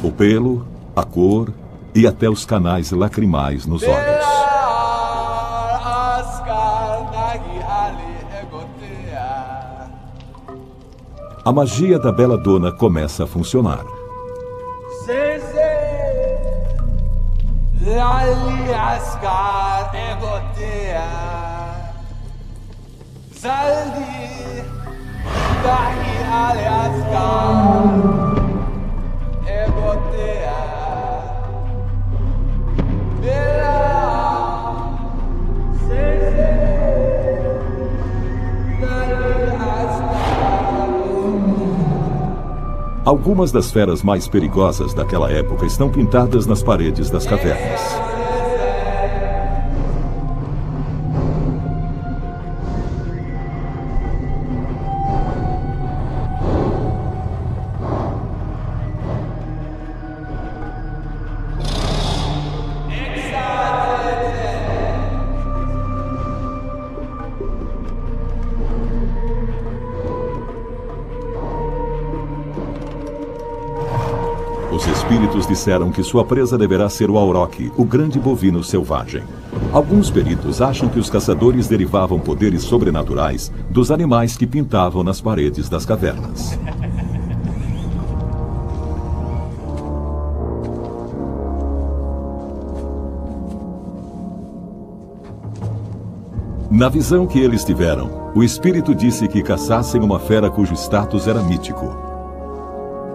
O pelo, a cor e até os canais lacrimais nos olhos. A magia da Bela Dona começa a funcionar. Algumas das feras mais perigosas daquela época estão pintadas nas paredes das cavernas. Os espíritos disseram que sua presa deverá ser o auroch, o grande bovino selvagem. Alguns peritos acham que os caçadores derivavam poderes sobrenaturais dos animais que pintavam nas paredes das cavernas. Na visão que eles tiveram, o espírito disse que caçassem uma fera cujo status era mítico.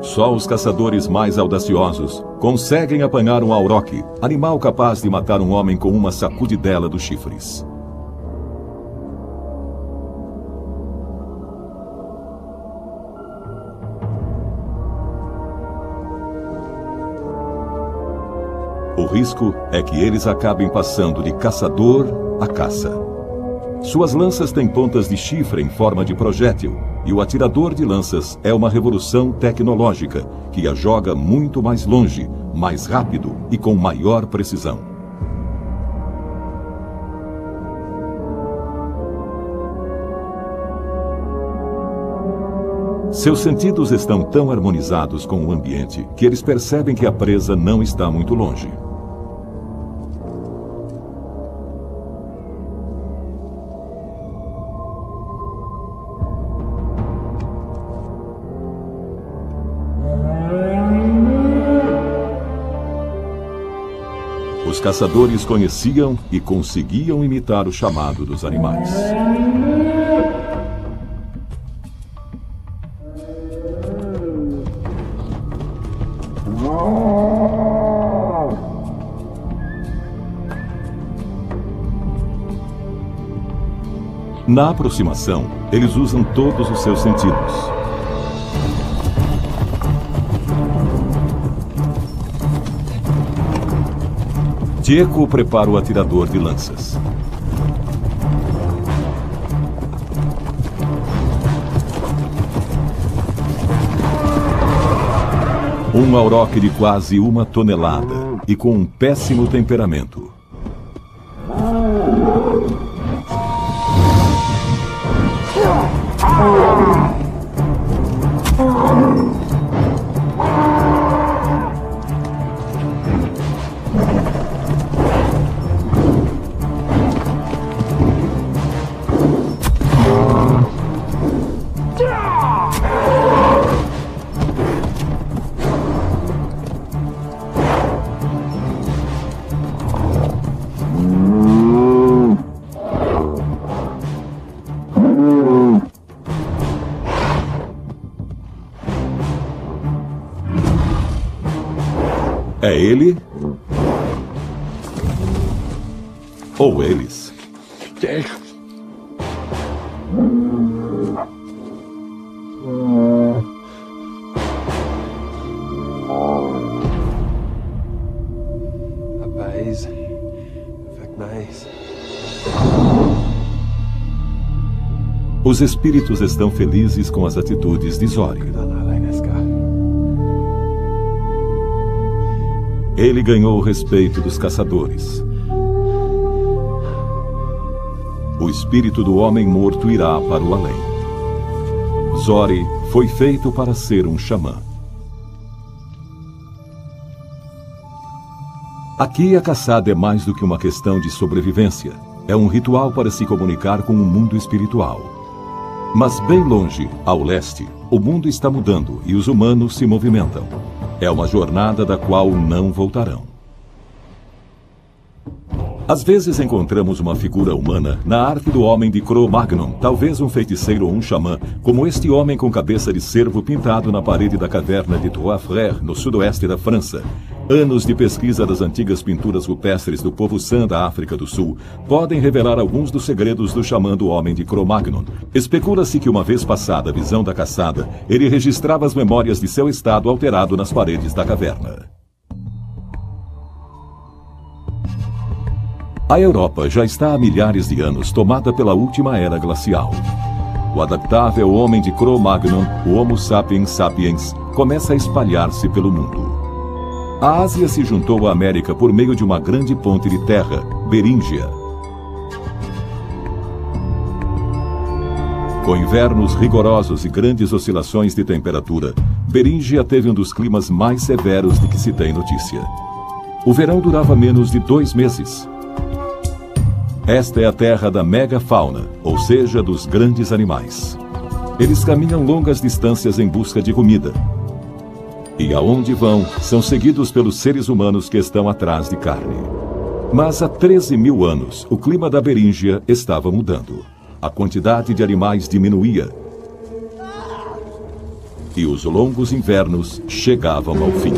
Só os caçadores mais audaciosos conseguem apanhar um auroch, animal capaz de matar um homem com uma sacudidela dos chifres. risco é que eles acabem passando de caçador a caça. Suas lanças têm pontas de chifre em forma de projétil, e o atirador de lanças é uma revolução tecnológica que a joga muito mais longe, mais rápido e com maior precisão. Seus sentidos estão tão harmonizados com o ambiente que eles percebem que a presa não está muito longe. Os caçadores conheciam e conseguiam imitar o chamado dos animais. Na aproximação, eles usam todos os seus sentidos. Tieco prepara o atirador de lanças. Um auroque de quase 1 tonelada e com um péssimo temperamento. É ele ou eles? Rapaz, Os espíritos estão felizes com as atitudes de Zori. Ele ganhou o respeito dos caçadores. O espírito do homem morto irá para o além. Zori foi feito para ser um xamã. Aqui a caçada é mais do que uma questão de sobrevivência. É um ritual para se comunicar com o mundo espiritual. Mas bem longe, ao leste, o mundo está mudando e os humanos se movimentam. É uma jornada da qual não voltarão. Às vezes encontramos uma figura humana na arte do homem de Cro-Magnon, talvez um feiticeiro ou um xamã, como este homem com cabeça de cervo pintado na parede da caverna de Trois-Frères, no sudoeste da França. Anos de pesquisa das antigas pinturas rupestres do povo San da África do Sul podem revelar alguns dos segredos do xamã do homem de Cro-Magnon. Especula-se que uma vez passada a visão da caçada, ele registrava as memórias de seu estado alterado nas paredes da caverna. A Europa já está há milhares de anos tomada pela última era glacial. O adaptável homem de Cro-Magnon, o Homo sapiens sapiens, começa a espalhar-se pelo mundo. A Ásia se juntou à América por meio de uma grande ponte de terra, Beríngia. Com invernos rigorosos e grandes oscilações de temperatura, Beríngia teve um dos climas mais severos de que se tem notícia. O verão durava menos de 2 meses. Esta é a terra da megafauna, ou seja, dos grandes animais. Eles caminham longas distâncias em busca de comida. E aonde vão, são seguidos pelos seres humanos que estão atrás de carne. Mas há 13.000 anos, o clima da Beríngia estava mudando. A quantidade de animais diminuía. E os longos invernos chegavam ao fim.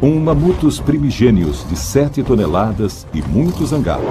Um mamutos primigênios de 7 toneladas e muito zangado.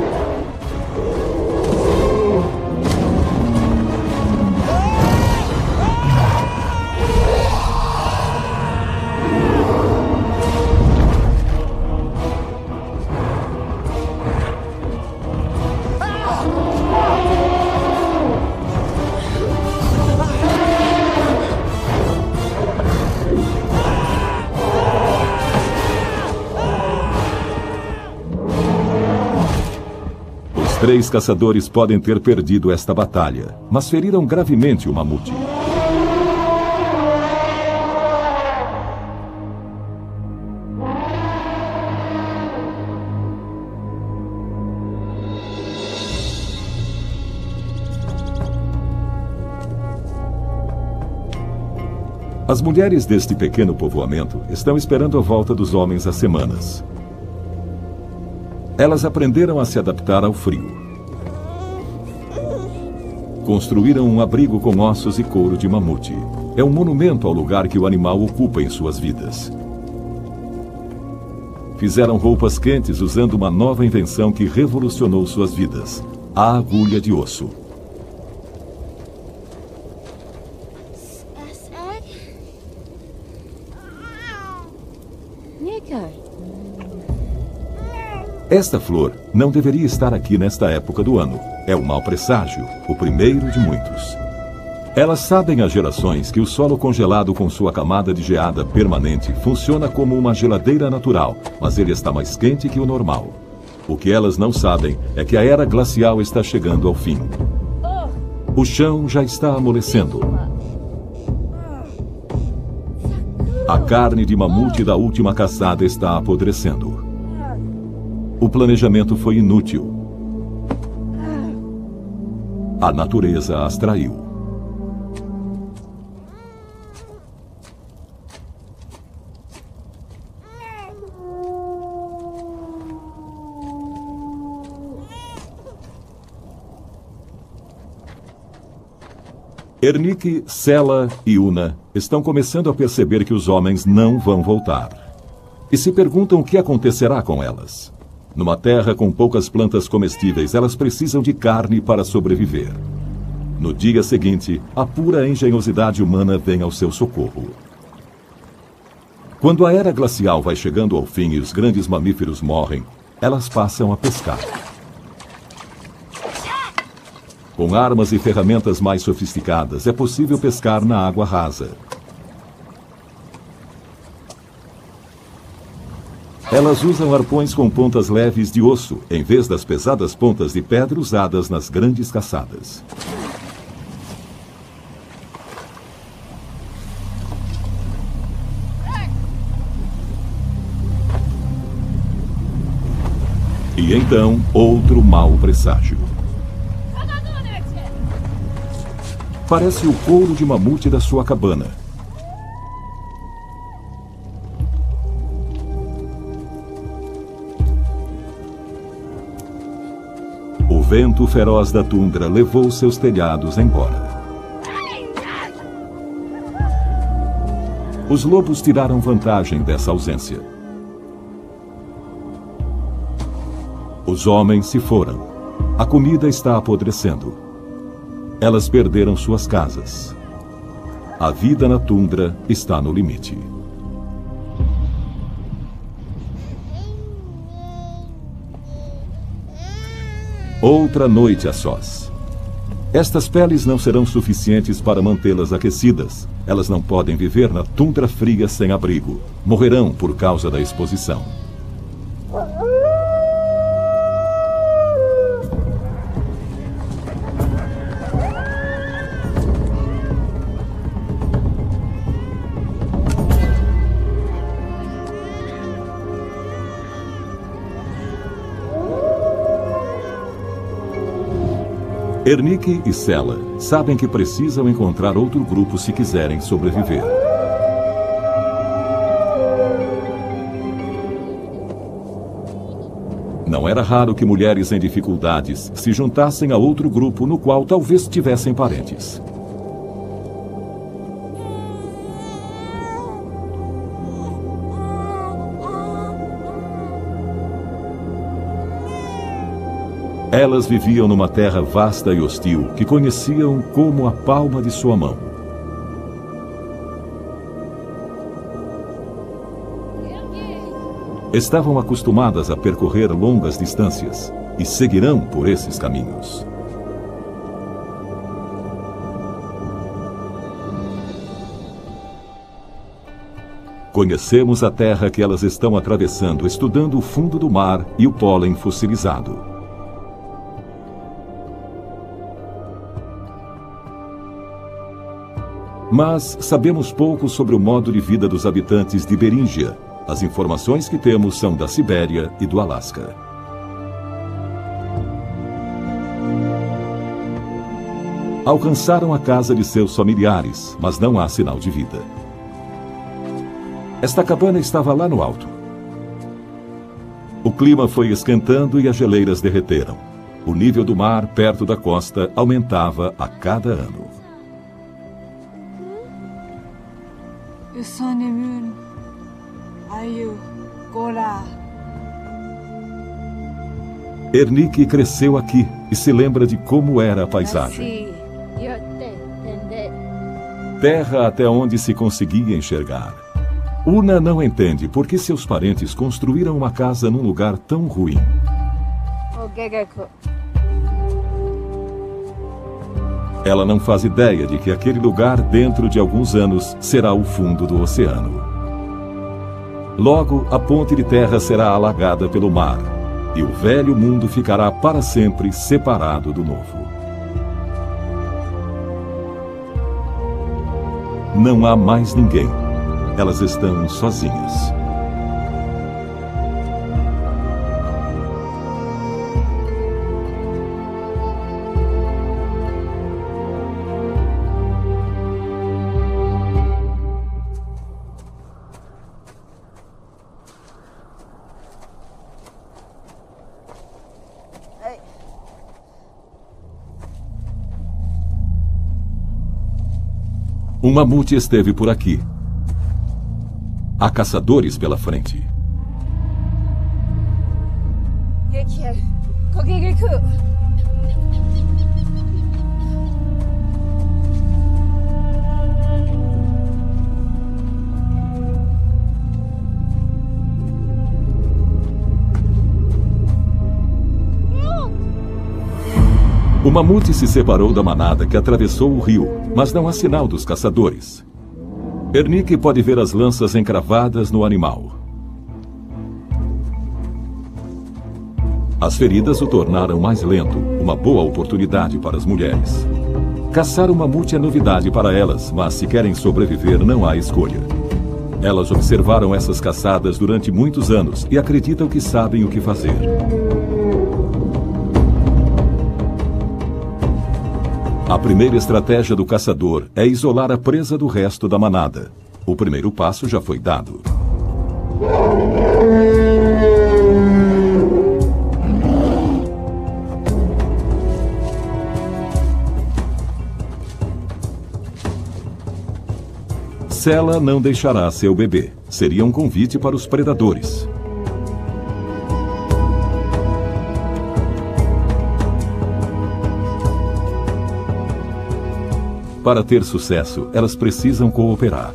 Os 3 caçadores podem ter perdido esta batalha, mas feriram gravemente o mamute. As mulheres deste pequeno povoamento estão esperando a volta dos homens há semanas. Elas aprenderam a se adaptar ao frio. Construíram um abrigo com ossos e couro de mamute. É um monumento ao lugar que o animal ocupa em suas vidas. Fizeram roupas quentes usando uma nova invenção que revolucionou suas vidas: a agulha de osso. Esta flor não deveria estar aqui nesta época do ano. É um mau presságio, o primeiro de muitos. Elas sabem há gerações que o solo congelado com sua camada de geada permanente funciona como uma geladeira natural, mas ele está mais quente que o normal. O que elas não sabem é que a era glacial está chegando ao fim. O chão já está amolecendo. A carne de mamute da última caçada está apodrecendo. O planejamento foi inútil. A natureza as traiu. Ernique, Sela e Una estão começando a perceber que os homens não vão voltar. E se perguntam o que acontecerá com elas. Numa terra com poucas plantas comestíveis, elas precisam de carne para sobreviver. No dia seguinte, a pura engenhosidade humana vem ao seu socorro. Quando a era glacial vai chegando ao fim e os grandes mamíferos morrem, elas passam a pescar. Com armas e ferramentas mais sofisticadas, é possível pescar na água rasa. Elas usam arpões com pontas leves de osso, em vez das pesadas pontas de pedra usadas nas grandes caçadas. E então, outro mau presságio. Parece o couro de mamute da sua cabana. O vento feroz da tundra levou seus telhados embora. Os lobos tiraram vantagem dessa ausência. Os homens se foram. A comida está apodrecendo. Elas perderam suas casas. A vida na tundra está no limite. Outra noite a sós. Estas peles não serão suficientes para mantê-las aquecidas. Elas não podem viver na tundra fria sem abrigo. Morrerão por causa da exposição. Ernique e Sela sabem que precisam encontrar outro grupo se quiserem sobreviver. Não era raro que mulheres em dificuldades se juntassem a outro grupo no qual talvez tivessem parentes. Elas viviam numa terra vasta e hostil, que conheciam como a palma de sua mão. Estavam acostumadas a percorrer longas distâncias e seguirão por esses caminhos. Conhecemos a terra que elas estão atravessando, estudando o fundo do mar e o pólen fossilizado. Mas sabemos pouco sobre o modo de vida dos habitantes de Beríngia. As informações que temos são da Sibéria e do Alasca. Alcançaram a casa de seus familiares, mas não há sinal de vida. Esta cabana estava lá no alto. O clima foi esquentando e as geleiras derreteram. O nível do mar perto da costa aumentava a cada ano. Ernique cresceu aqui e se lembra de como era a paisagem. Terra até onde se conseguia enxergar. Una não entende por que seus parentes construíram uma casa num lugar tão ruim. Ela não faz ideia de que aquele lugar, dentro de alguns anos, será o fundo do oceano. Logo, a ponte de terra será alagada pelo mar, e o velho mundo ficará para sempre separado do novo. Não há mais ninguém. Elas estão sozinhas. Um mamute esteve por aqui. Há caçadores pela frente. O mamute se separou da manada que atravessou o rio, mas não há sinal dos caçadores. Ernique pode ver as lanças encravadas no animal. As feridas o tornaram mais lento, uma boa oportunidade para as mulheres. Caçar um mamute é novidade para elas, mas se querem sobreviver, não há escolha. Elas observaram essas caçadas durante muitos anos e acreditam que sabem o que fazer. A primeira estratégia do caçador é isolar a presa do resto da manada. O primeiro passo já foi dado. Sela não deixará seu bebê. Seria um convite para os predadores. Para ter sucesso, elas precisam cooperar.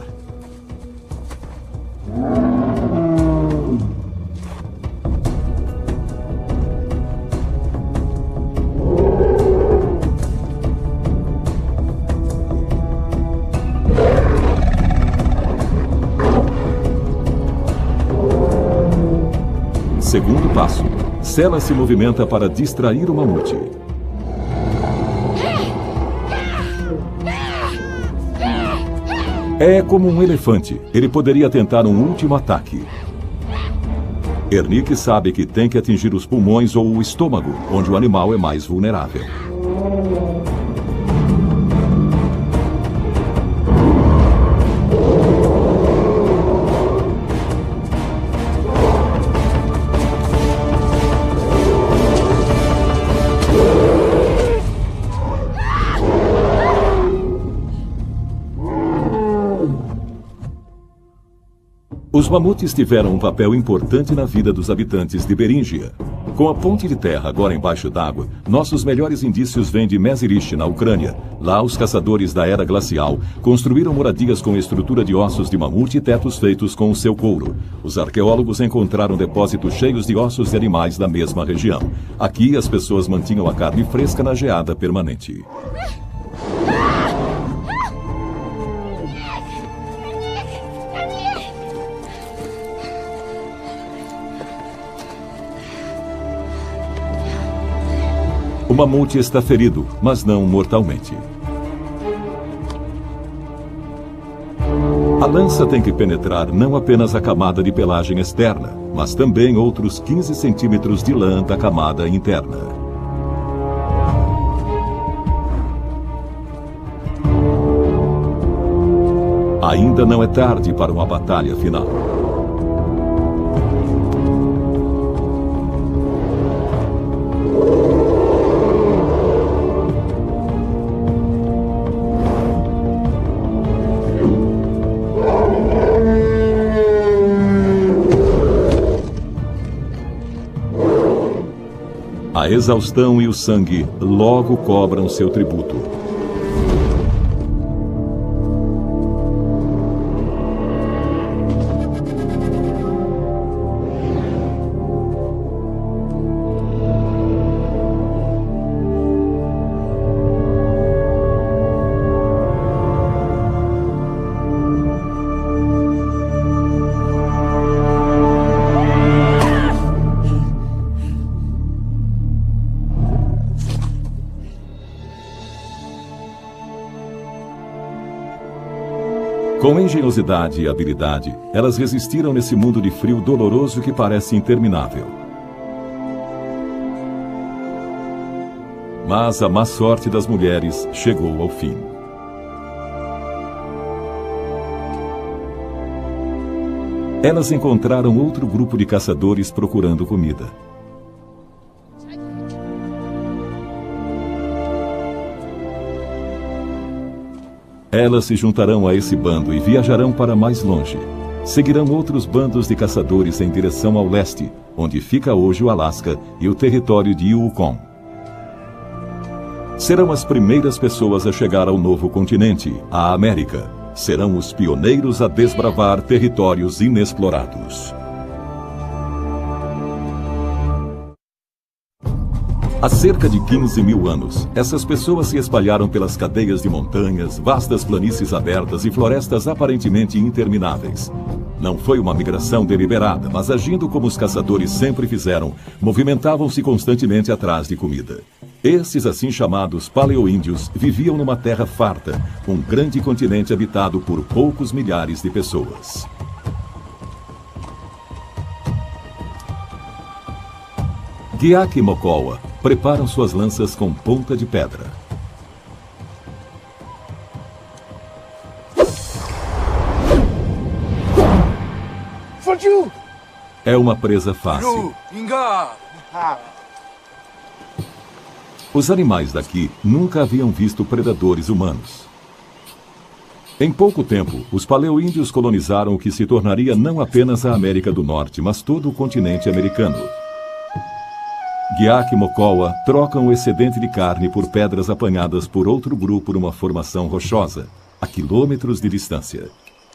Segundo passo, Sela se movimenta para distrair o mamute. É como um elefante. Ele poderia tentar um último ataque. Ernique sabe que tem que atingir os pulmões ou o estômago, onde o animal é mais vulnerável. Os mamutes tiveram um papel importante na vida dos habitantes de Beríngia. Com a ponte de terra agora embaixo d'água, nossos melhores indícios vêm de Mezirich, na Ucrânia. Lá, os caçadores da era glacial construíram moradias com estrutura de ossos de mamute e tetos feitos com o seu couro. Os arqueólogos encontraram depósitos cheios de ossos de animais da mesma região. Aqui, as pessoas mantinham a carne fresca na geada permanente. O mamute está ferido, mas não mortalmente. A lança tem que penetrar não apenas a camada de pelagem externa, mas também outros 15 centímetros de lã da camada interna. Ainda não é tarde para uma batalha final. A exaustão e o sangue logo cobram seu tributo. Com engenhosidade e habilidade, elas resistiram nesse mundo de frio doloroso que parece interminável. Mas a má sorte das mulheres chegou ao fim. Elas encontraram outro grupo de caçadores procurando comida. Elas se juntarão a esse bando e viajarão para mais longe. Seguirão outros bandos de caçadores em direção ao leste, onde fica hoje o Alasca e o território de Yukon. Serão as primeiras pessoas a chegar ao novo continente, a América. Serão os pioneiros a desbravar territórios inexplorados. Há cerca de 15 mil anos, essas pessoas se espalharam pelas cadeias de montanhas, vastas planícies abertas e florestas aparentemente intermináveis. Não foi uma migração deliberada, mas agindo como os caçadores sempre fizeram, movimentavam-se constantemente atrás de comida. Esses assim chamados paleoíndios viviam numa terra farta, um grande continente habitado por poucos milhares de pessoas. Gyak e Mokowa preparam suas lanças com ponta de pedra. É uma presa fácil. Os animais daqui nunca haviam visto predadores humanos. Em pouco tempo, os paleoíndios colonizaram o que se tornaria não apenas a América do Norte, mas todo o continente americano. Gyak e Mokowa trocam o excedente de carne por pedras apanhadas por outro grupo numa formação rochosa, a quilômetros de distância.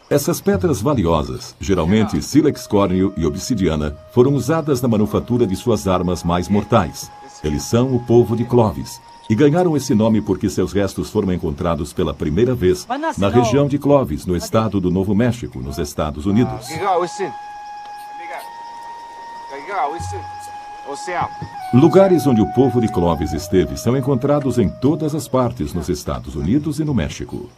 Essas pedras valiosas, geralmente sílex córneo e obsidiana, foram usadas na manufatura de suas armas mais mortais. Eles são o povo de Clovis, e ganharam esse nome porque seus restos foram encontrados pela primeira vez na região de Clovis, no estado do Novo México, nos Estados Unidos. Lugares onde o povo de Clovis esteve são encontrados em todas as partes nos Estados Unidos e no México.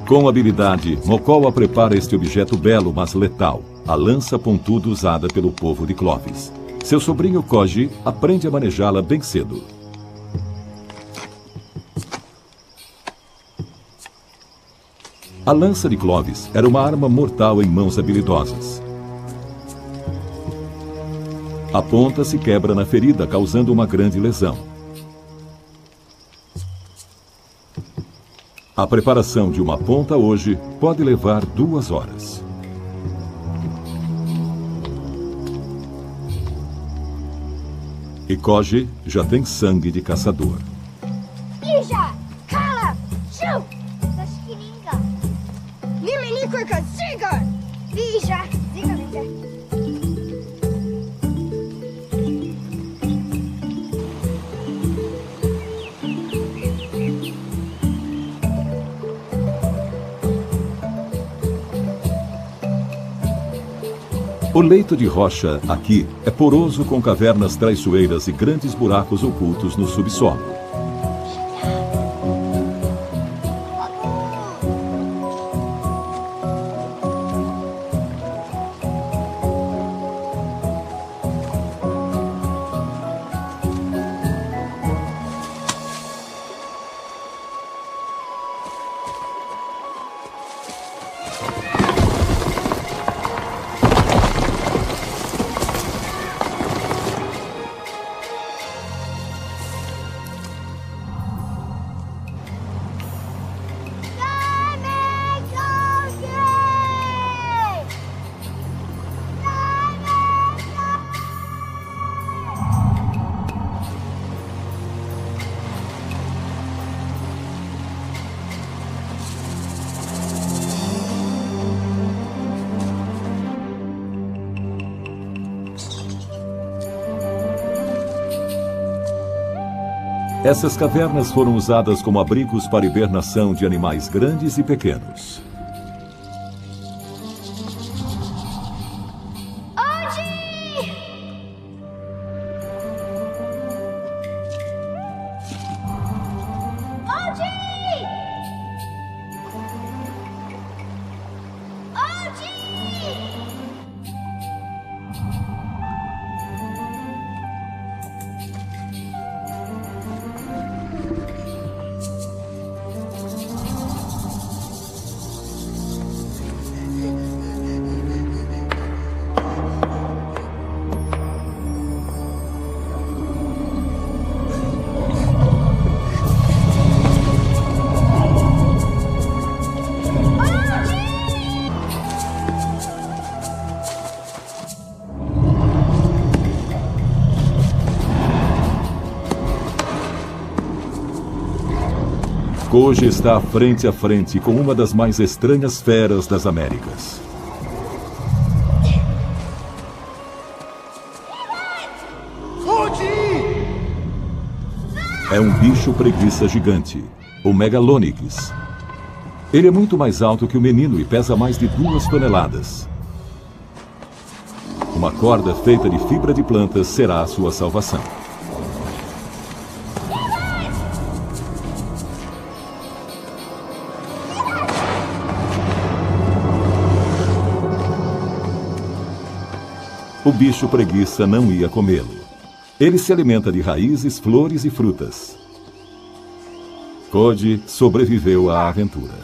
Com habilidade, Mokowa prepara este objeto belo, mas letal, a lança pontuda usada pelo povo de Clovis. Seu sobrinho Koji aprende a manejá-la bem cedo. A lança de Clovis era uma arma mortal em mãos habilidosas. A ponta se quebra na ferida, causando uma grande lesão. A preparação de uma ponta hoje pode levar 2 horas. E Koji já tem sangue de caçador. Ija! Kala! Shoo! Sashkininga! Nimenikweka Ziga! Ija! Ziga, Ziga! O leito de rocha aqui é poroso com cavernas traiçoeiras e grandes buracos ocultos no subsolo. Essas cavernas foram usadas como abrigos para hibernação de animais grandes e pequenos. Koji está frente a frente com uma das mais estranhas feras das Américas. É um bicho preguiça gigante, o Megalonyx. Ele é muito mais alto que o menino e pesa mais de 2 toneladas. Uma corda feita de fibra de plantas será a sua salvação. O bicho preguiça não ia comê-lo. Ele se alimenta de raízes, flores e frutas. Koji sobreviveu à aventura.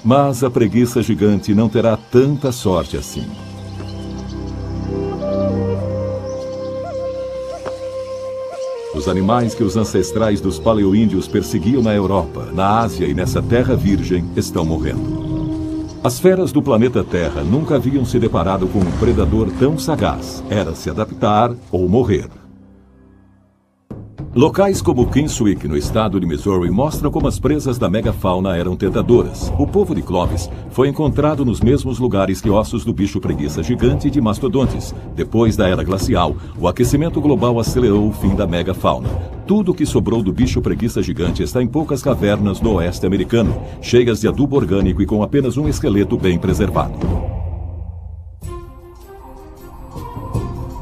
Mas a preguiça gigante não terá tanta sorte assim. Os animais que os ancestrais dos paleoíndios perseguiam na Europa, na Ásia e nessa terra virgem estão morrendo. As feras do planeta Terra nunca haviam se deparado com um predador tão sagaz. Era se adaptar ou morrer. Locais como Kinswick, no estado de Missouri, mostram como as presas da megafauna eram tentadoras. O povo de Clovis foi encontrado nos mesmos lugares que ossos do bicho preguiça gigante e de mastodontes. Depois da era glacial, o aquecimento global acelerou o fim da megafauna. Tudo o que sobrou do bicho preguiça gigante está em poucas cavernas do oeste americano, cheias de adubo orgânico e com apenas um esqueleto bem preservado.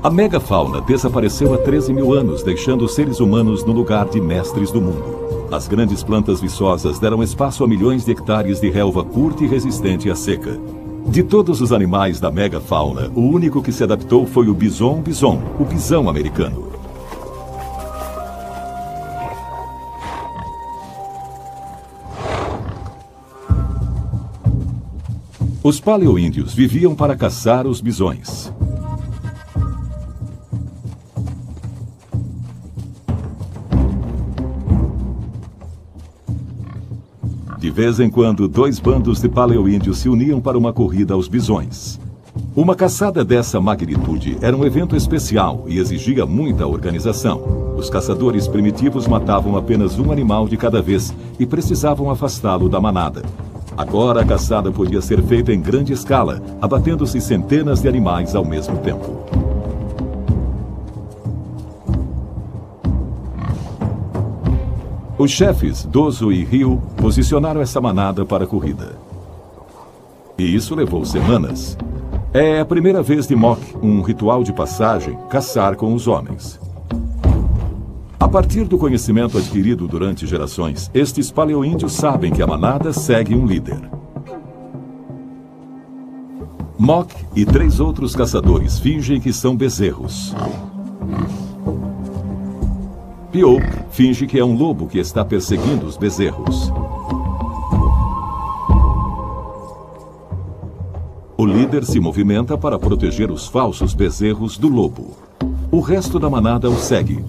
A megafauna desapareceu há 13 mil anos, deixando os seres humanos no lugar de mestres do mundo. As grandes plantas viçosas deram espaço a milhões de hectares de relva curta e resistente à seca. De todos os animais da megafauna, o único que se adaptou foi o bison, o bisão americano. Os paleoíndios viviam para caçar os bisões. De vez em quando, dois bandos de paleoíndios se uniam para uma corrida aos bisões. Uma caçada dessa magnitude era um evento especial e exigia muita organização. Os caçadores primitivos matavam apenas um animal de cada vez e precisavam afastá-lo da manada. Agora a caçada podia ser feita em grande escala, abatendo-se centenas de animais ao mesmo tempo. Os chefes, Dozo e Ryu, posicionaram essa manada para a corrida. E isso levou semanas. É a primeira vez de Mok, um ritual de passagem, caçar com os homens. A partir do conhecimento adquirido durante gerações, estes paleoíndios sabem que a manada segue um líder. Mok e 3 outros caçadores fingem que são bezerros. Piouk finge que é um lobo que está perseguindo os bezerros. O líder se movimenta para proteger os falsos bezerros do lobo. O resto da manada o segue.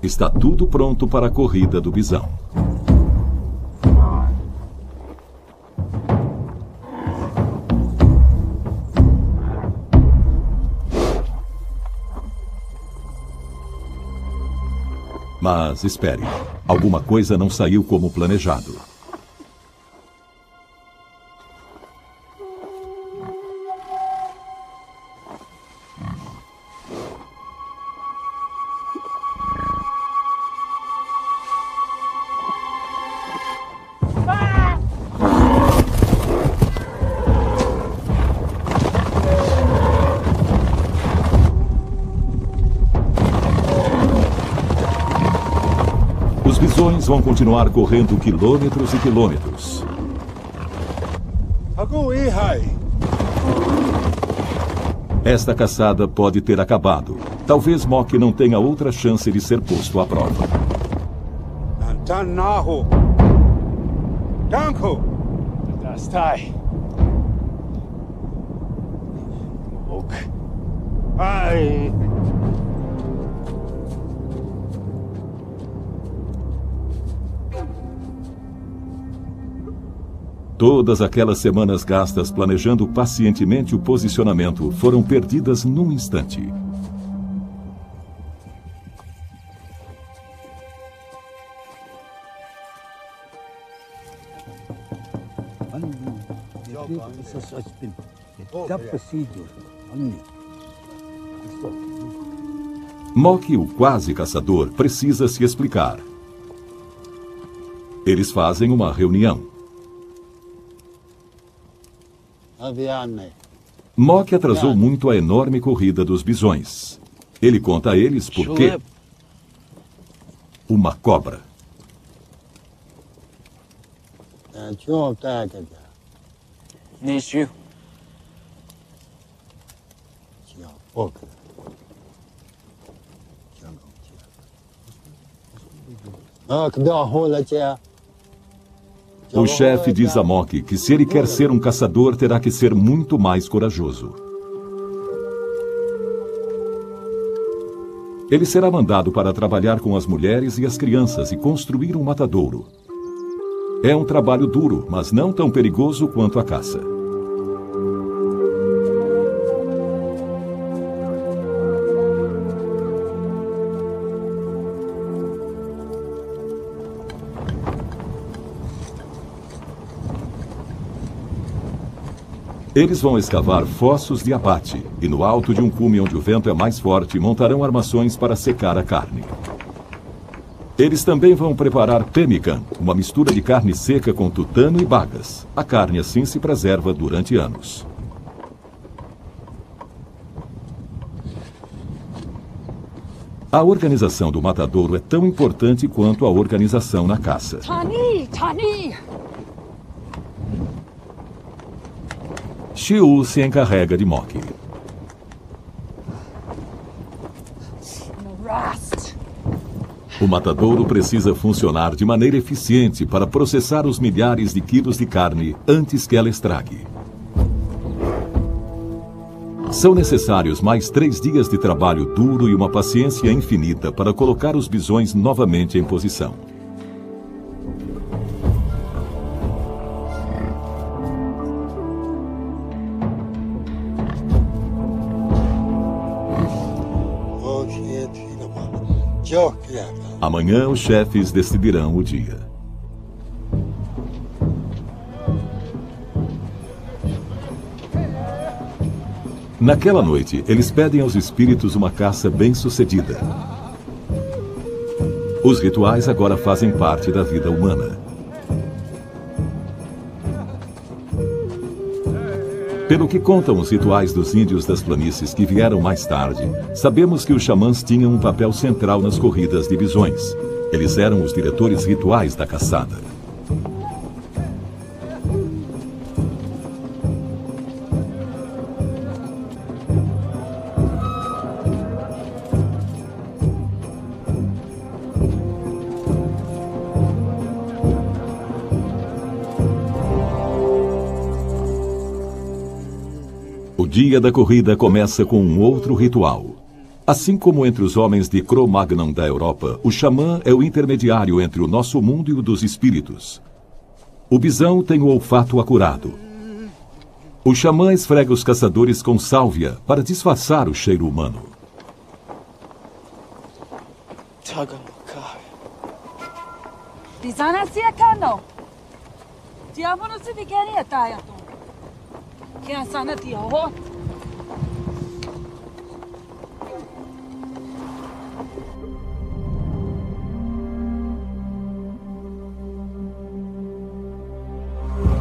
Está tudo pronto para a corrida do bisão. Mas espere, alguma coisa não saiu como planejado. Os bisões vão continuar correndo quilômetros e quilômetros. Esta caçada pode ter acabado. Talvez Mok não tenha outra chance de ser posto à prova. Todas aquelas semanas gastas planejando pacientemente o posicionamento foram perdidas num instante. Mok, o quase caçador, precisa se explicar. Eles fazem uma reunião. Mok atrasou muito a enorme corrida dos bisões. Ele conta a eles por quê. Uma cobra. O chefe diz a Mok que se ele quer ser um caçador, terá que ser muito mais corajoso. Ele será mandado para trabalhar com as mulheres e as crianças e construir um matadouro. É um trabalho duro, mas não tão perigoso quanto a caça. Eles vão escavar fossos de abate e no alto de um cume onde o vento é mais forte montarão armações para secar a carne. Eles também vão preparar pemmican, uma mistura de carne seca com tutano e bagas. A carne assim se preserva durante anos. A organização do matadouro é tão importante quanto a organização na caça. Tani! Shiu se encarrega de Mok. O matadouro precisa funcionar de maneira eficiente para processar os milhares de quilos de carne antes que ela estrague. São necessários mais 3 dias de trabalho duro e uma paciência infinita para colocar os bisões novamente em posição. Amanhã os chefes decidirão o dia. Naquela noite, eles pedem aos espíritos uma caça bem-sucedida. Os rituais agora fazem parte da vida humana. Pelo que contam os rituais dos índios das planícies que vieram mais tarde, sabemos que os xamãs tinham um papel central nas corridas de bisões. Eles eram os diretores rituais da caçada. O dia da corrida começa com um outro ritual. Assim como entre os homens de Cro-Magnon da Europa, o xamã é o intermediário entre o nosso mundo e o dos espíritos. O bisão tem o olfato acurado. O xamã esfrega os caçadores com sálvia para disfarçar o cheiro humano.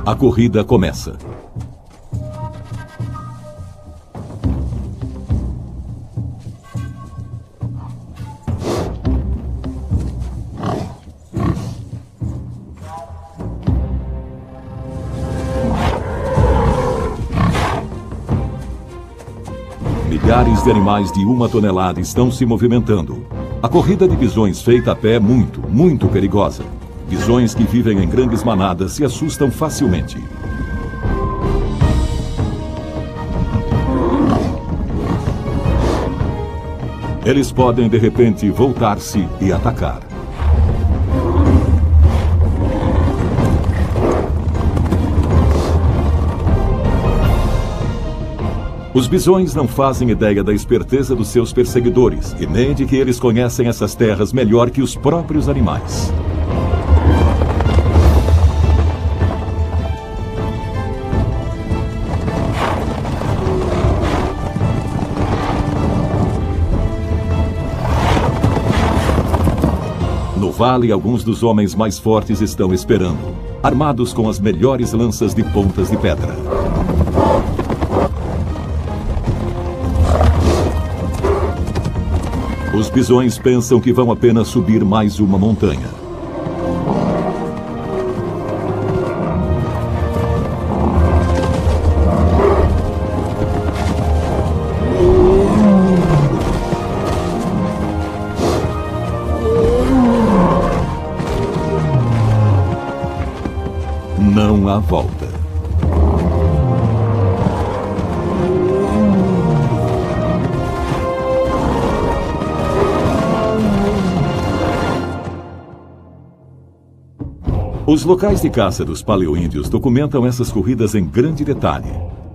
A corrida começa. Milhares de animais de 1 tonelada estão se movimentando. A corrida de bisões feita a pé é muito perigosa. Bisões que vivem em grandes manadas se assustam facilmente. Eles podem, de repente, voltar-se e atacar. Os bisões não fazem ideia da esperteza dos seus perseguidores e nem de que eles conhecem essas terras melhor que os próprios animais. No vale, alguns dos homens mais fortes estão esperando, armados com as melhores lanças de pontas de pedra. Os bisões pensam que vão apenas subir mais uma montanha. Não há volta. Os locais de caça dos paleoíndios documentam essas corridas em grande detalhe.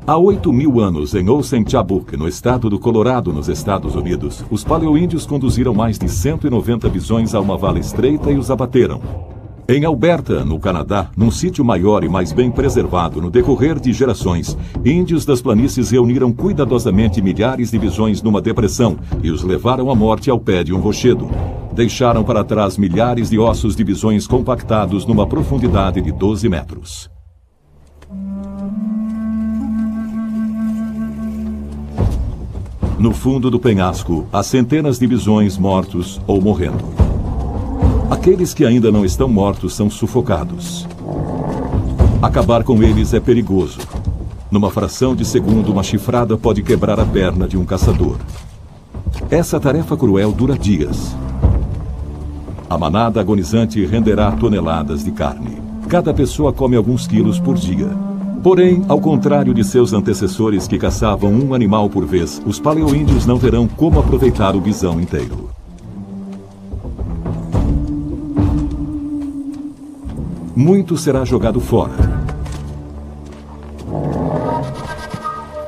Há 8.000 anos, em Osen-Chabuk, no estado do Colorado, nos Estados Unidos, os paleoíndios conduziram mais de 190 bisões a uma vala estreita e os abateram. Em Alberta, no Canadá, num sítio maior e mais bem preservado, no decorrer de gerações, índios das planícies reuniram cuidadosamente milhares de bisões numa depressão e os levaram à morte ao pé de um rochedo. Deixaram para trás milhares de ossos de bisões compactados numa profundidade de 12 metros. No fundo do penhasco, há centenas de bisões mortos ou morrendo. Aqueles que ainda não estão mortos são sufocados. Acabar com eles é perigoso. Numa fração de segundo, uma chifrada pode quebrar a perna de um caçador. Essa tarefa cruel dura dias. A manada agonizante renderá toneladas de carne. Cada pessoa come alguns quilos por dia. Porém, ao contrário de seus antecessores que caçavam um animal por vez, os paleoíndios não terão como aproveitar o bisão inteiro. Muito será jogado fora.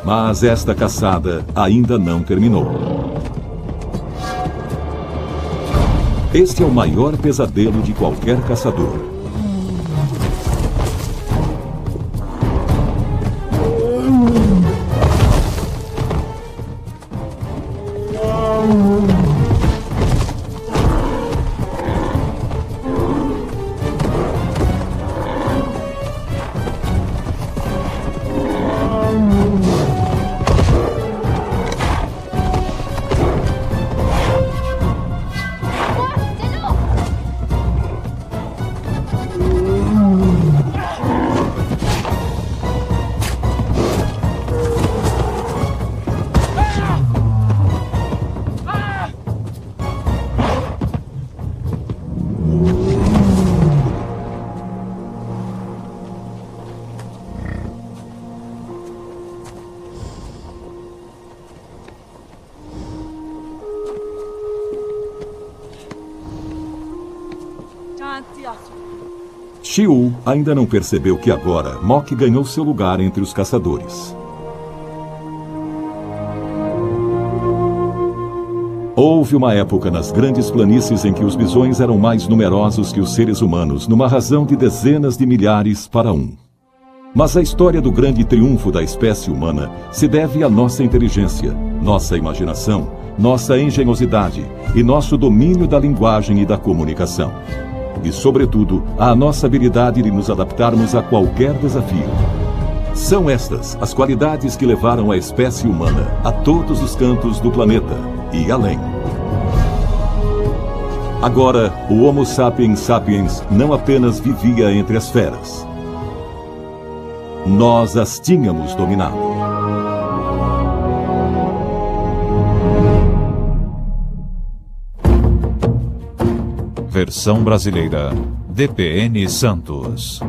Mas esta caçada ainda não terminou. Este é o maior pesadelo de qualquer caçador. Xiu ainda não percebeu que agora Mok ganhou seu lugar entre os caçadores. Houve uma época nas grandes planícies em que os bisões eram mais numerosos que os seres humanos, numa razão de dezenas de milhares para um. Mas a história do grande triunfo da espécie humana se deve à nossa inteligência, nossa imaginação, nossa engenhosidade e nosso domínio da linguagem e da comunicação. E, sobretudo, à nossa habilidade de nos adaptarmos a qualquer desafio. São estas as qualidades que levaram a espécie humana a todos os cantos do planeta e além. Agora, o Homo sapiens sapiens não apenas vivia entre as feras. Nós as tínhamos dominado. Versão brasileira, DPN Santos.